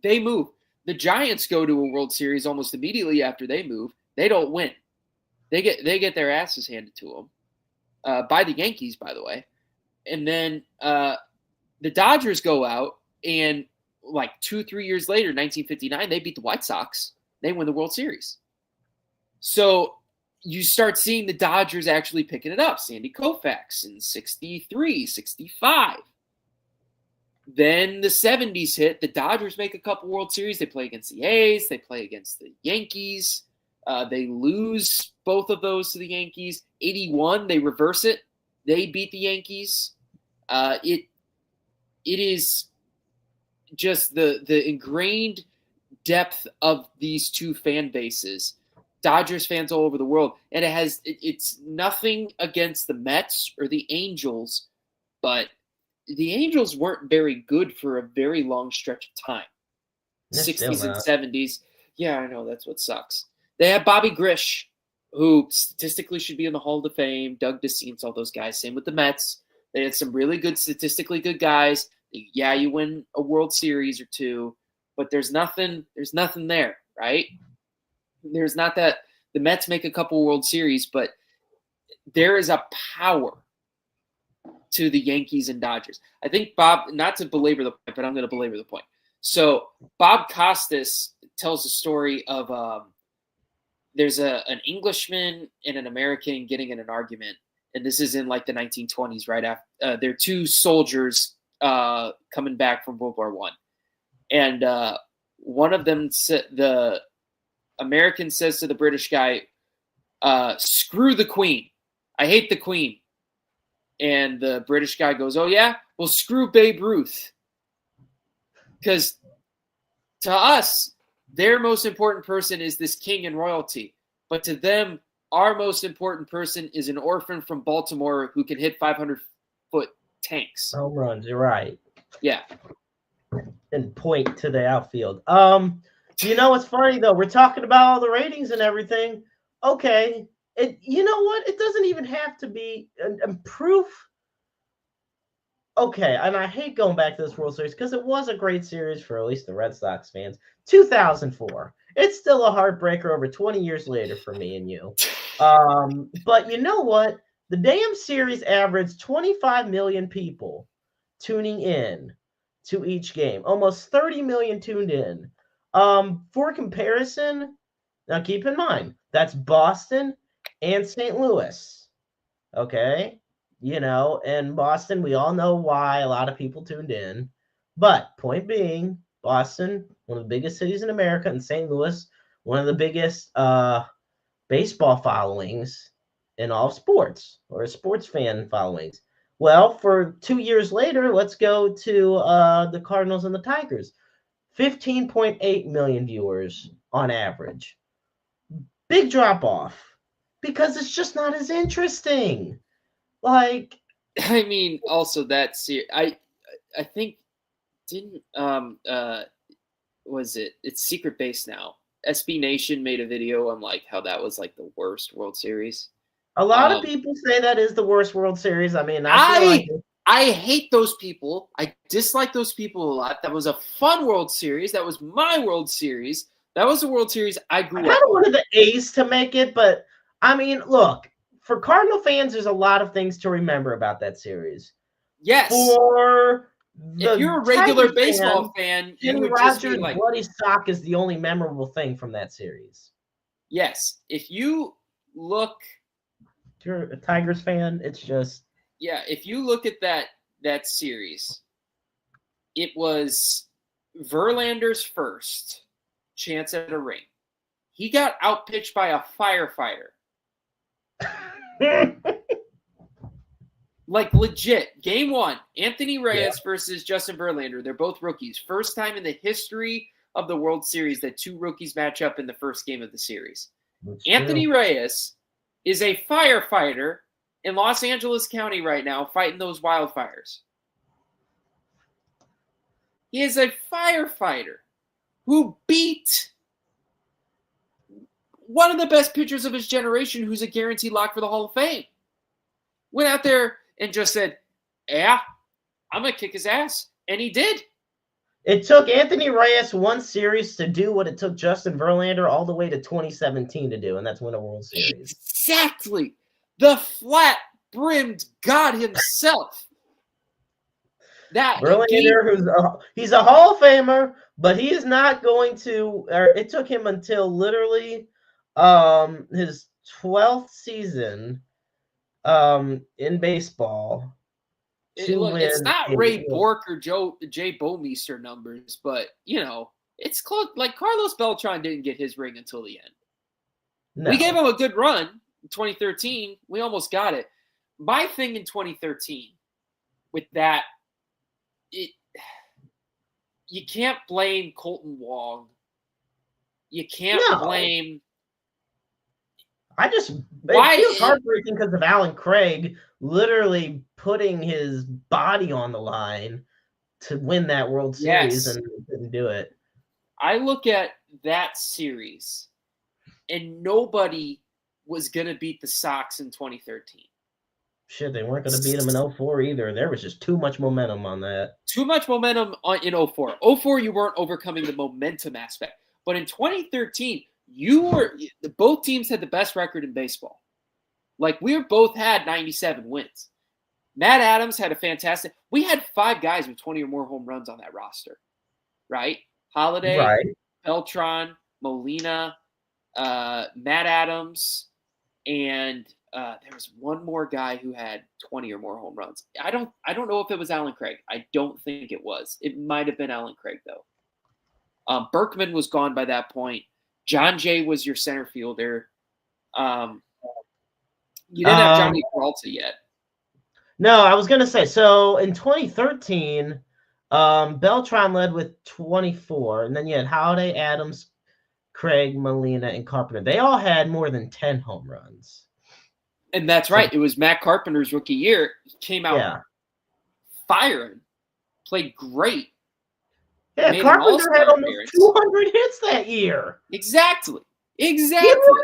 They move. The Giants go to a World Series almost immediately after they move. They don't win. They get their asses handed to them by the Yankees, by the way. And then the Dodgers go out, and like 2-3 years later, 1959, they beat the White Sox. They win the World Series. So you start seeing the Dodgers actually picking it up. Sandy Koufax in 63, 65. Then the 70s hit. The Dodgers make a couple World Series. They play against the A's. They play against the Yankees. They lose both of those to the Yankees. 81, they reverse it. They beat the Yankees. It is just the ingrained depth of these two fan bases. Dodgers fans all over the world. And it's nothing against the Mets or the Angels, but the Angels weren't very good for a very long stretch of time. 60s and 70s. Yeah, I know. That's what sucks. They have Bobby Grish, who statistically should be in the Hall of Fame. Doug DeCinces, all those guys. Same with the Mets. They had some really good, statistically good guys. Yeah, you win a World Series or two, but there's nothing there, right? There's not that. The Mets make a couple World Series, but there is a power to the Yankees and Dodgers. I think Bob, not to belabor the point, but I'm going to belabor the point. So Bob Costas tells a story of there's an Englishman and an American getting in an argument, and this is in like the 1920s, right after they're two soldiers coming back from World War I, and one of them, the American, says to the British guy, "Screw the Queen. I hate the Queen." And the British guy goes, "Oh, yeah? Well, screw Babe Ruth." Because to us, their most important person is this king and royalty. But to them, our most important person is an orphan from Baltimore who can hit 500-foot tanks. Home runs, you're right. Yeah. And point to the outfield. You know what's funny, though? We're talking about all the ratings and everything. Okay. You know what? It doesn't even have to be proof. Okay, and I hate going back to this World Series because it was a great series for at least the Red Sox fans. 2004. It's still a heartbreaker over 20 years later for me and you. But you know what? The damn series averaged 25 million people tuning in to each game. Almost 30 million tuned in. For comparison, now keep in mind, that's Boston and St. Louis. Okay? You know, and Boston, we all know why a lot of people tuned in. But point being, Boston, one of the biggest cities in America, and St. Louis, one of the biggest baseball followings in all of sports, or sports fan followings. Well, for 2 years later, let's go to the Cardinals and the Tigers. 15.8 million viewers on average. Big drop off because it's just not as interesting. Like, I mean, also that series, I think didn't was it? It's Secret Base now. SB Nation made a video on like how that was like the worst World Series. A lot of people say that is the worst World Series. I mean, I hate those people. I dislike those people a lot. That was a fun World Series. That was my World Series. That was the World Series I grew up. I kind of wanted the A's to make it, but I mean, look, for Cardinal fans, there's a lot of things to remember about that series. Yes. If you're a regular baseball fan, you would just be like, bloody sock is the only memorable thing from that series. Yes. If you look, if you're a Tigers fan, it's just, yeah, if you look at that series, it was Verlander's first chance at a ring. He got outpitched by a firefighter. Like legit. Game 1, Anthony Reyes versus Justin Verlander. They're both rookies. First time in the history of the World Series that two rookies match up in the first game of the series. Anthony Reyes is a firefighter in Los Angeles County right now fighting those wildfires. He is a firefighter who beat one of the best pitchers of his generation who's a guaranteed lock for the Hall of Fame. Went out there and just said, yeah, I'm going to kick his ass. And he did. It took Anthony Reyes one series to do what it took Justin Verlander all the way to 2017 to do, and that's win a World Series. Exactly. The flat-brimmed God himself. That Verlander, he's a Hall of Famer, but he is not going to, or it took him until literally his 12th season in baseball to Look, it's win not a Ray Bork or Jay Bomeister numbers, but it's close. Like Carlos Beltran didn't get his ring until the end. No. We gave him a good run in 2013. We almost got it. My thing in 2013 with that, you can't blame Colton Wong. You can't blame. It feels heartbreaking because of Alan Craig literally putting his body on the line to win that World Series and didn't do it. I look at that series, and nobody was going to beat the Sox in 2013. Shit, they weren't going to beat them in 04 either. There was just too much momentum on that. Too much momentum in 04. 04, you weren't overcoming the momentum aspect. But in 2013, both teams had the best record in baseball. Like, we both had 97 wins. Matt Adams had a fantastic. We had 5 guys with 20 or more home runs on that roster, right? Holiday, Beltran, Molina, Matt Adams, and there was one more guy who had 20 or more home runs. I don't know if it was Alan Craig. I don't think it was. It might have been Alan Craig, though. Berkman was gone by that point. John Jay was your center fielder. You didn't have Johnny Peralta yet. No, I was going to say, so in 2013, Beltran led with 24, and then you had Holiday, Adams, Craig, Molina, and Carpenter. They all had more than 10 home runs. And that's right. It was Matt Carpenter's rookie year. He came out firing, played great. Yeah, Carpenter had almost 200 hits that year. Exactly. He won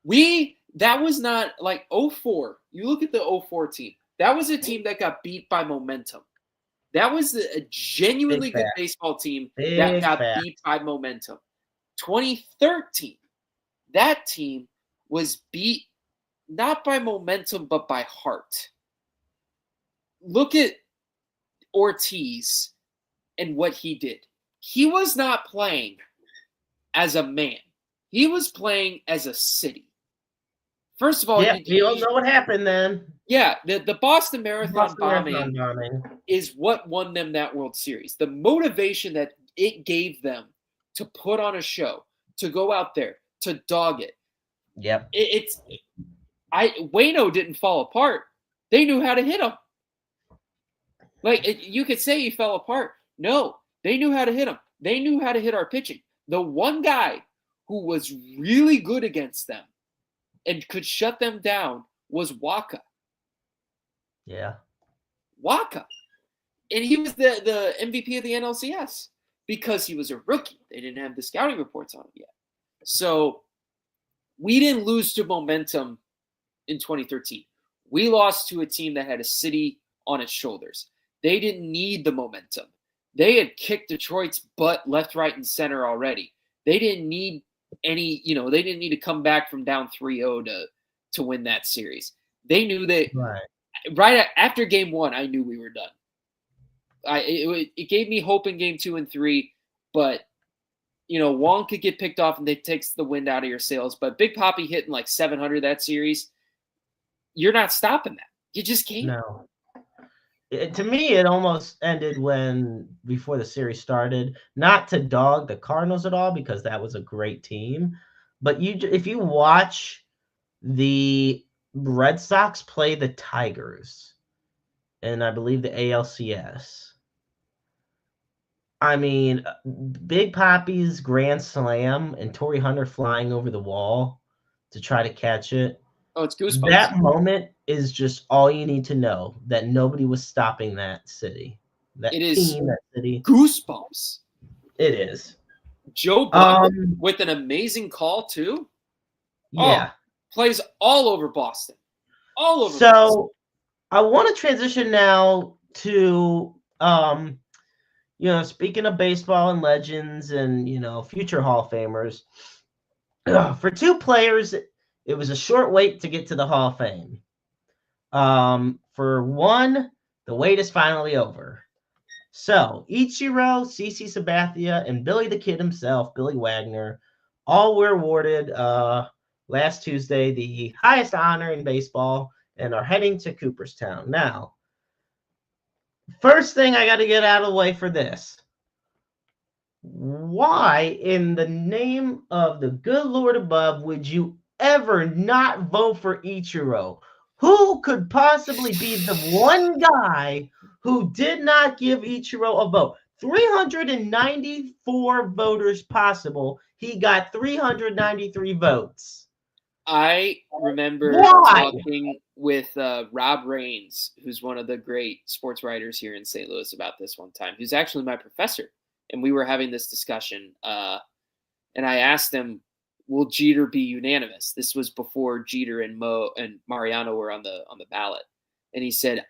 99. That was not like 04. You look at the 04 team. That was a team that got beat by momentum. That was a genuinely good baseball team that got beat by momentum. 2013, that team was beat not by momentum, but by heart. Look at Ortiz and what he did. He was not playing as a man. He was playing as a city. First of all, we all know what happened then. Yeah, the Boston Marathon bombing is what won them that World Series. The motivation that it gave them to put on a show, to go out there, to dog it. Yep. Waino didn't fall apart. They knew how to hit him. You could say he fell apart. No, they knew how to hit him. They knew how to hit our pitching. The one guy who was really good against them and could shut them down was Waka. Yeah. Waka. And he was the MVP of the NLCS because he was a rookie. They didn't have the scouting reports on him yet. So we didn't lose to momentum in 2013. We lost to a team that had a city on its shoulders. They didn't need the momentum. They had kicked Detroit's butt left, right, and center already. They didn't need they didn't need to come back from down 3-0 to win that series. They knew that right after game 1, I knew we were done. It gave me hope in game 2 and 3, but Wong could get picked off and that takes the wind out of your sails. But Big Papi hitting like 700 that series, you're not stopping that. You just can't. No. To me, it almost ended before the series started. Not to dog the Cardinals at all, because that was a great team. But if you watch the Red Sox play the Tigers, and I believe the ALCS, I mean, Big Papi's grand slam and Torrey Hunter flying over the wall to try to catch it. Oh, it's goosebumps. That moment is just all you need to know, that nobody was stopping that city. That city. Goosebumps. It is. Joe Buck with an amazing call, too. Yeah. Plays all over Boston. All over Boston. I want to transition now to, speaking of baseball and legends and, future Hall of Famers, for 2 players, it was a short wait to get to the Hall of Fame. For one, the wait is finally over. So, Ichiro, CC Sabathia, and Billy the Kid himself, Billy Wagner, all were awarded last Tuesday, the highest honor in baseball, and are heading to Cooperstown. Now, first thing I got to get out of the way for this. Why, in the name of the good Lord above, would you ever not vote for Ichiro? Who could possibly be the one guy who did not give Ichiro a vote? 394 voters possible. He got 393 votes. I remember Why? talking with Rob Raines, who's one of the great sports writers here in St. Louis, about this one time. Who's actually my professor, and we were having this discussion. And I asked him, "Will Jeter be unanimous?" This was before Jeter and Mo and Mariano were on the ballot, and he said,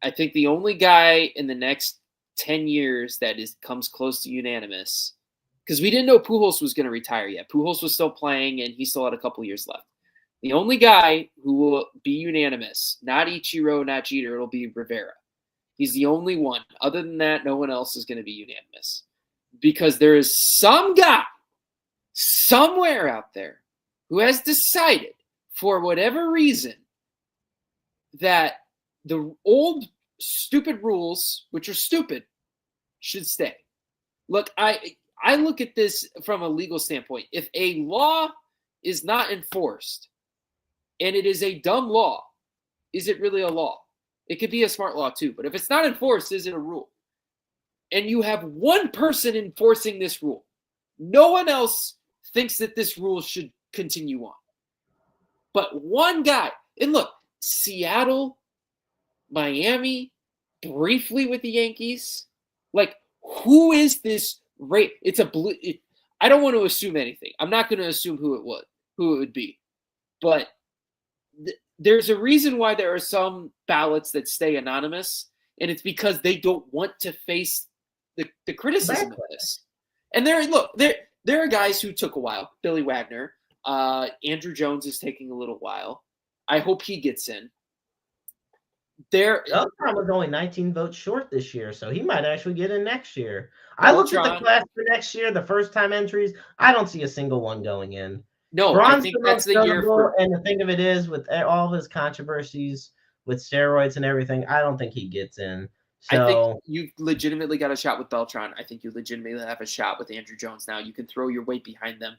"I think the only guy in the next 10 years that comes close to unanimous." Because we didn't know Pujols was going to retire yet. Pujols was still playing, and he still had a couple years left. The only guy who will be unanimous, not Ichiro, not Jeter, it'll be Rivera. He's the only one. Other than that, no one else is going to be unanimous. Because there is some guy somewhere out there who has decided, for whatever reason, that the old stupid rules, which are stupid, should stay. Look, I look at this from a legal standpoint. If a law is not enforced and it is a dumb law, is it really a law? It could be a smart law too, but if it's not enforced, is it a rule? And you have one person enforcing this rule. No one else thinks that this rule should continue on. But one guy, and look, Seattle, Miami, briefly with the Yankees, like, who is this? It's a blue. I don't want to assume anything. I'm not going to assume who it would be, but there's a reason why there are some ballots that stay anonymous, and it's because they don't want to face the criticism of this. And there are guys who took a while. Billy Wagner, Andrew Jones is taking a little while. I hope he gets in. Beltran was only 19 votes short this year, so he might actually get in next year. I looked at the class for next year, the first-time entries. I don't see a single one going in. No, Braun's I think that's the year for. And the thing of it is, with all of his controversies with steroids and everything, I don't think he gets in. So, I think you've legitimately got a shot with Beltran. I think you legitimately have a shot with Andrew Jones now. You can throw your weight behind them.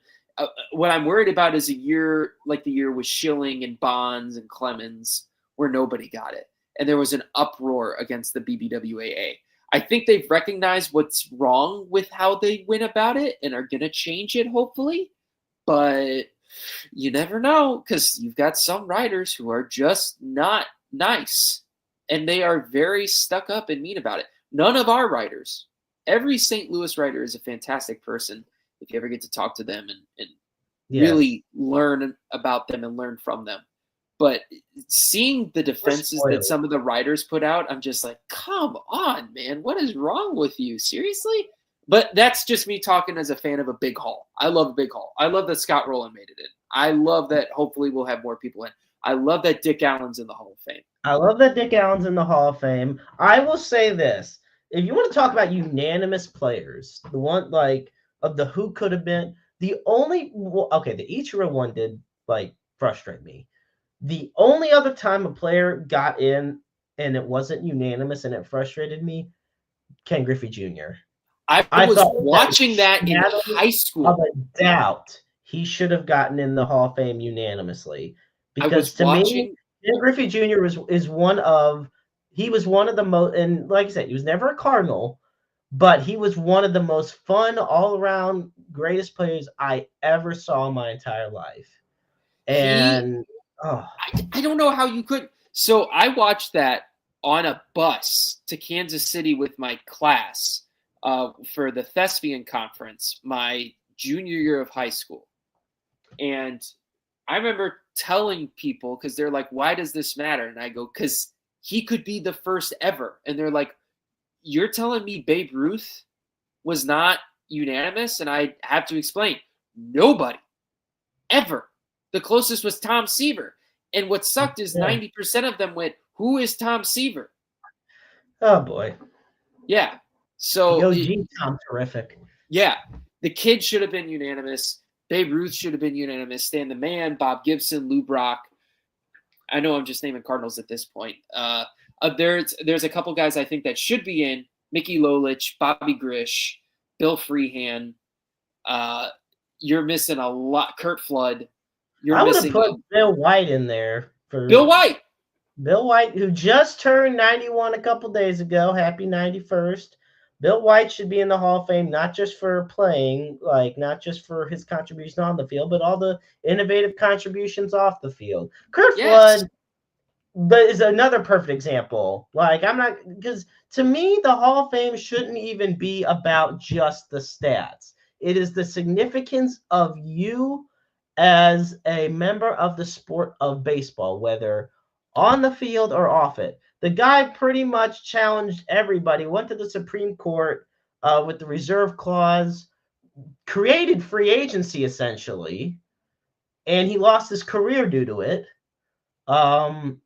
What I'm worried about is a year like the year with Schilling and Bonds and Clemens, where nobody got it. And there was an uproar against the BBWAA. I think they've recognized what's wrong with how they went about it and are going to change it, hopefully. But you never know, because you've got some writers who are just not nice. And they are very stuck up and mean about it. None of our writers, every St. Louis writer is a fantastic person if you ever get to talk to them and really learn about them and learn from them. But seeing the defenses that some of the writers put out, I'm just like, come on, man. What is wrong with you? Seriously? But that's just me talking as a fan of a big haul. I love a big haul. I love that Scott Rowland made it in. I love that hopefully we'll have more people in. I love that Dick Allen's in the Hall of Fame. I love that Dick Allen's in the Hall of Fame. I will say this. If you want to talk about unanimous players, the one of the who could have been, the Ichiro one did frustrate me. The only other time a player got in and it wasn't unanimous and it frustrated me, Ken Griffey Jr. I was watching that in high school. Of a doubt, he should have gotten in the Hall of Fame unanimously. Because to me, Ken Griffey Jr. was one of the most, and like I said, he was never a Cardinal, but he was one of the most fun, all-around greatest players I ever saw in my entire life. And I don't know how you could. So I watched that on a bus to Kansas City with my class for the Thespian Conference, my junior year of high school. And I remember telling people, because they're like, why does this matter? And I go, because he could be the first ever. And they're like, you're telling me Babe Ruth was not unanimous? And I have to explain, nobody ever. The closest was Tom Seaver. And what sucked is 90% of them went, who is Tom Seaver? Oh, boy. Yeah. So Yo, G, Tom, terrific. Yeah. The kid should have been unanimous. Babe Ruth should have been unanimous. Stan the Man, Bob Gibson, Lou Brock. I know I'm just naming Cardinals at this point. There's a couple guys I think that should be in. Mickey Lolich, Bobby Grish, Bill Freehan. You're missing a lot. Kurt Flood. I would have put Bill White in there. Bill White, who just turned 91 a couple days ago. Happy 91st. Bill White should be in the Hall of Fame, not just for playing, not just for his contribution on the field, but all the innovative contributions off the field. Kurt Flood is another perfect example. Because to me, the Hall of Fame shouldn't even be about just the stats. It is the significance of you as a member of the sport of baseball, whether on the field or off it. The guy pretty much challenged everybody, went to the Supreme Court with the reserve clause, created free agency essentially, and he lost his career due to it. The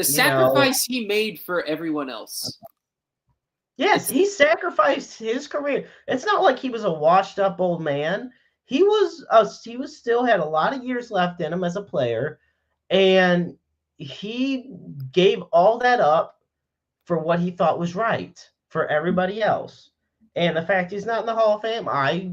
sacrifice he made for everyone else. Yes, he sacrificed his career. It's not like he was a washed up old man. He was still had a lot of years left in him as a player, and he gave all that up for what he thought was right for everybody else. And the fact he's not in the Hall of Fame, I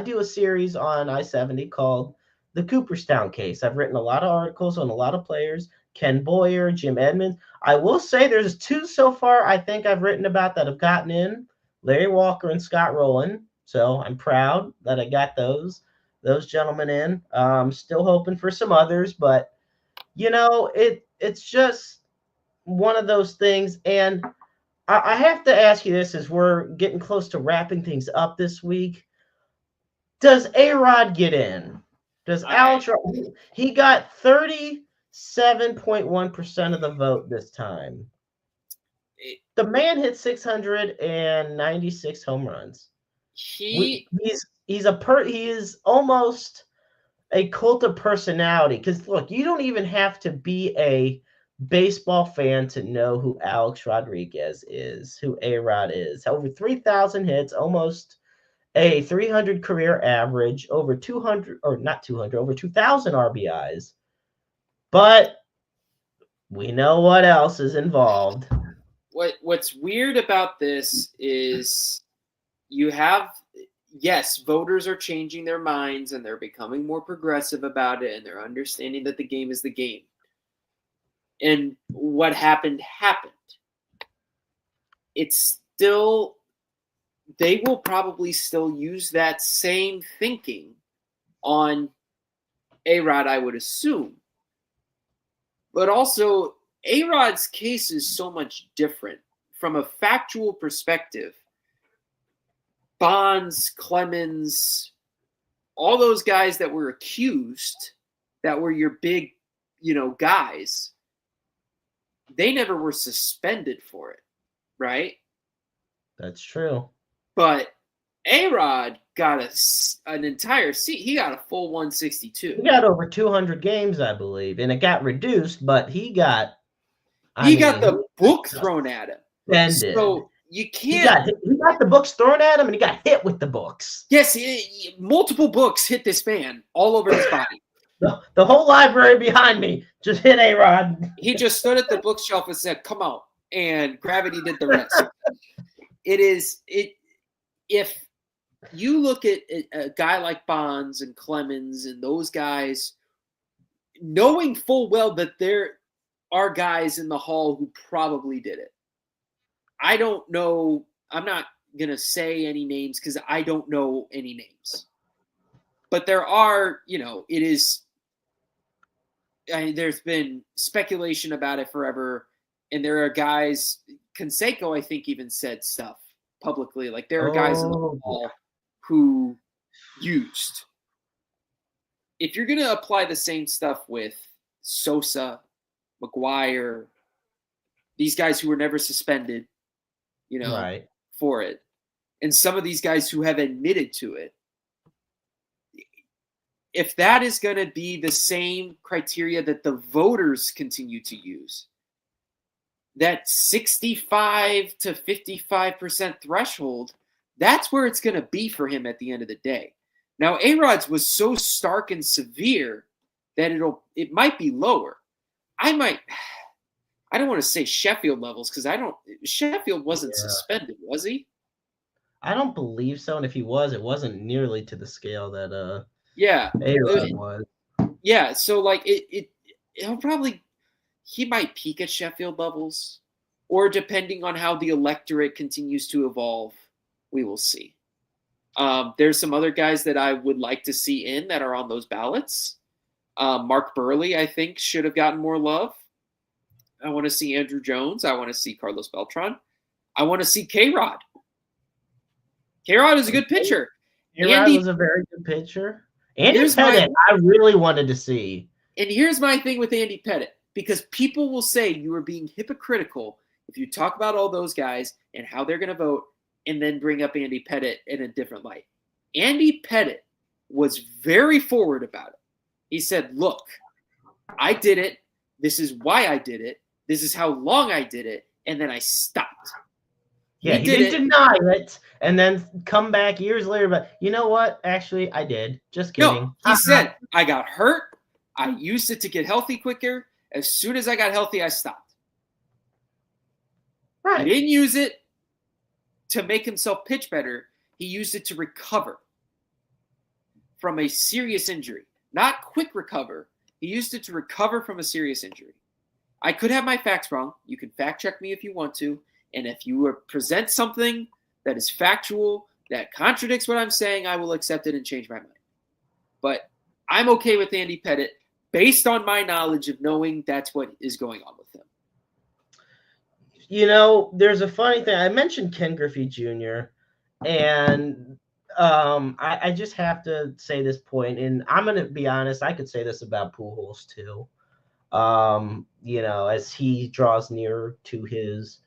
do a series on I-70 called The Cooperstown Case. I've written a lot of articles on a lot of players, Ken Boyer, Jim Edmonds. I will say there's 2 so far I think I've written about that have gotten in, Larry Walker and Scott Rowland. So I'm proud that I got those gentlemen in. Still hoping for some others, but it's just one of those things. And I have to ask you this as we're getting close to wrapping things up this week. Does A-Rod get in? Does Alex? He got 37.1% of the vote this time. The man hit 696 home runs. He is almost a cult of personality, because look, you don't even have to be a baseball fan to know who Alex Rodriguez is, who A-Rod is. Over 3,000 hits, almost a 300 career average, over 200 or not 200, over 2,000 RBIs. But we know what else is involved. What's weird about this is you have, yes, voters are changing their minds and they're becoming more progressive about it, and they're understanding that the game is the game. And what happened. It's still, they will probably still use that same thinking on A-Rod, I would assume. But also, A-Rod's case is so much different from a factual perspective. Bonds, Clemens, all those guys that were accused, that were your big, guys, they never were suspended for it, right? That's true. But A-Rod got an entire seat. He got a full 162. He got over 200 games, I believe, and it got reduced, but he got the book thrown at him. Suspended. So you can't. He got the books thrown at him, and he got hit with the books. Yes, multiple books hit this man all over his body. The whole library behind me just hit A-Rod. He just stood at the bookshelf and said, "Come on," and gravity did the rest. If you look at a guy like Bonds and Clemens and those guys, knowing full well that there are guys in the Hall who probably did it. I don't know. I'm not going to say any names because I don't know any names. But there are, there's been speculation about it forever. And there are guys, Canseco, I think, even said stuff publicly. Like, there are guys in the Hall who used. If you're going to apply the same stuff with Sosa, McGuire, these guys who were never suspended, right, for it, and some of these guys who have admitted to it, if that is going to be the same criteria that the voters continue to use, that 65 to 55% threshold, that's where it's going to be for him at the end of the day. Now, A-Rod's was so stark and severe that it might be lower. I don't want to say Sheffield levels because Sheffield wasn't suspended, was he? I don't believe so, and if he was, it wasn't nearly to the scale that A-Rod was. Yeah, so like he might peak at Sheffield levels, or depending on how the electorate continues to evolve, we will see. There's some other guys that I would like to see in that are on those ballots. Mark Burley, I think, should have gotten more love. I want to see Andrew Jones. I want to see Carlos Beltran. I want to see K-Rod. K-Rod is a good pitcher. K-Rod was a very good pitcher. Andy Pettit, I really wanted to see. And here's my thing with Andy Pettit, because people will say you are being hypocritical if you talk about all those guys and how they're going to vote and then bring up Andy Pettit in a different light. Andy Pettit was very forward about it. He said, look, I did it. This is why I did it. This is how long I did it. And then I stopped. Yeah, he didn't deny it and then come back years later. But you know what? Actually, I did. Just kidding. No, he said, I got hurt. I used it to get healthy quicker. As soon as I got healthy, I stopped. Right. He didn't use it to make himself pitch better. He used it to recover from a serious injury. Not quick recover. He used it to recover from a serious injury. I could have my facts wrong. You can fact check me if you want to. And if you present something that is factual, that contradicts what I'm saying, I will accept it and change my mind. But I'm okay with Andy Pettit based on my knowledge of knowing that's what is going on with him. You know, there's a funny thing. I mentioned Ken Griffey Jr. and I just have to say this point, and I'm going to be honest, I could say this about Pujols too. You know, as he draws near to his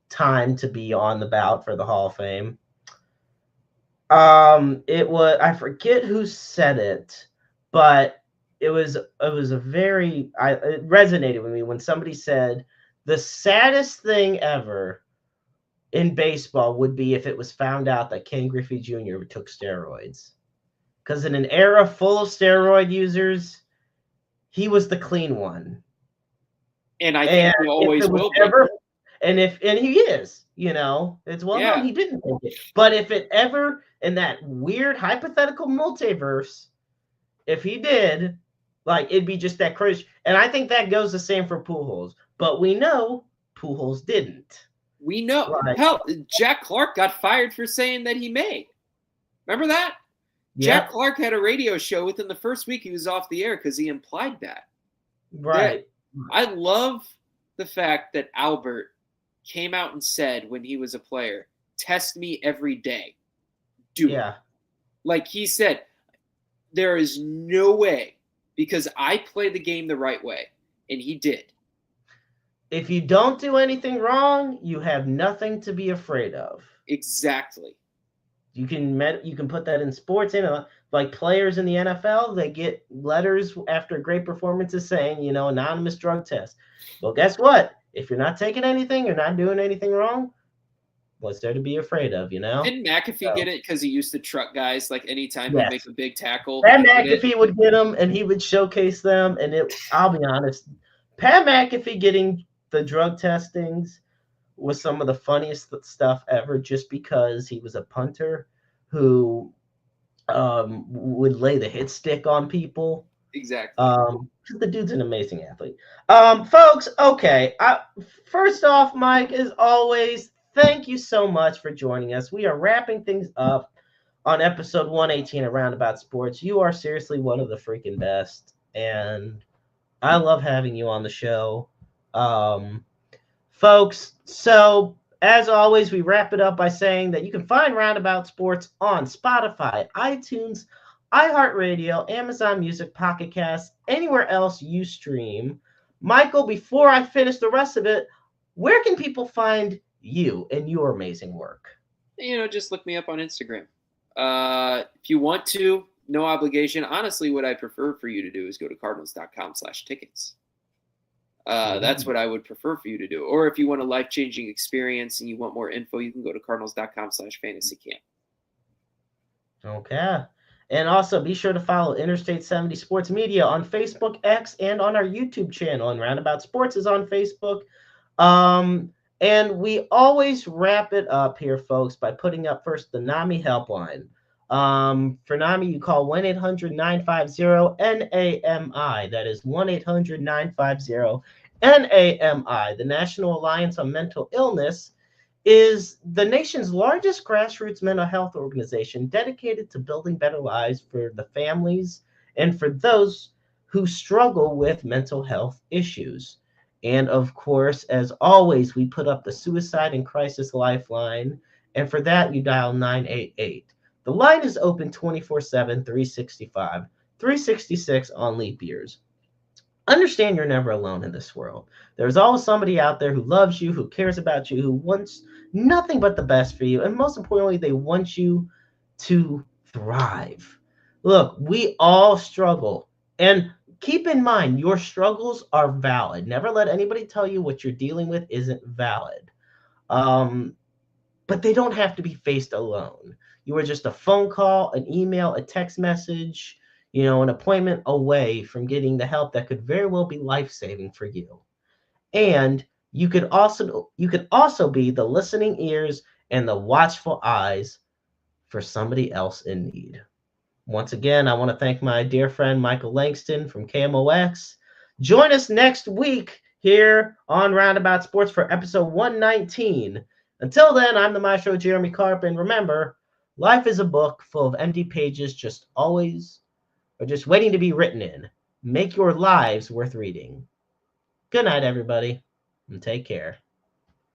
time to be on the ballot for the Hall of Fame. I forget who said it, but it resonated with me when somebody said the saddest thing ever in baseball would be if it was found out that Ken Griffey Jr. took steroids. Because in an era full of steroid users, he was the clean one. And I think he always will be. And he is, you know, it's well known he didn't take it. But if it ever, in that weird hypothetical multiverse, if he did, like, it'd be just that crazy. And I think that goes the same for Pujols. But we know Pujols didn't. We know. Right. Hell, Jack Clark got fired for saying that he may. Remember that? Yep. Jack Clark had a radio show within the first week he was off the air because he implied that. Right. I love the fact that Albert came out and said when he was a player, test me every day. Do it. Like he said, there is no way because I play the game the right way. And he did. If you don't do anything wrong, you have nothing to be afraid of. Exactly. You can put that in sports. Like players in the NFL, they get letters after great performances saying, you know, anonymous drug test. Well, guess what? If you're not taking anything, you're not doing anything wrong, what's there to be afraid of, you know? Didn't McAfee get it because he used to truck guys like anytime he'd make a big tackle? Pat McAfee would get them, and he would showcase them. And I'll be honest, Pat McAfee getting the drug testings was some of the funniest stuff ever just because he was a punter who would lay the hit stick on people. Exactly. The dude's an amazing athlete. Folks, okay. First off, Mike, as always, thank you so much for joining us. We are wrapping things up on episode 118 of Roundabout Sports. You are seriously one of the freaking best, and I love having you on the show. Folks, so as always, we wrap it up by saying that you can find Roundabout Sports on Spotify, iTunes, iHeartRadio, Amazon Music, Pocket Cast, anywhere else you stream. Michael, before I finish the rest of it, where can people find you and your amazing work? You know, just look me up on Instagram. If you want to, no obligation. Honestly, what I prefer for you to do is go to cardinals.com/tickets. That's what I would prefer for you to do. Or if you want a life-changing experience and you want more info, you can go to cardinals.com/fantasycamp. Okay. And also be sure to follow Interstate 70 Sports Media on Facebook, X, and on our YouTube channel. And Roundabout Sports is on Facebook. And we always wrap it up here, folks, by putting up first the NAMI helpline. For NAMI, you call 1-800-950-NAMI. That is 1-800-950-NAMI. The National Alliance on Mental Illness is the nation's largest grassroots mental health organization dedicated to building better lives for the families and for those who struggle with mental health issues. And of course, as always, we put up the Suicide and Crisis Lifeline. And for that, you dial 988. The line is open 24/7, 365, 366 on leap years. Understand you're never alone in this world. There's always somebody out there who loves you, who cares about you, who wants nothing but the best for you. And most importantly, they want you to thrive. Look, we all struggle. And keep in mind, your struggles are valid. Never let anybody tell you what you're dealing with isn't valid. But they don't have to be faced alone. You are just a phone call, an email, a text message, an appointment away from getting the help that could very well be life-saving for you. And you could also be the listening ears and the watchful eyes for somebody else in need. Once again, I want to thank my dear friend Michael Langston from KMOX. Join us next week here on Roundabout Sports for episode 119. Until then, I'm the maestro Jeremy Karp, and remember, life is a book full of empty pages just waiting to be written in. Make your lives worth reading. Good night, everybody, and take care.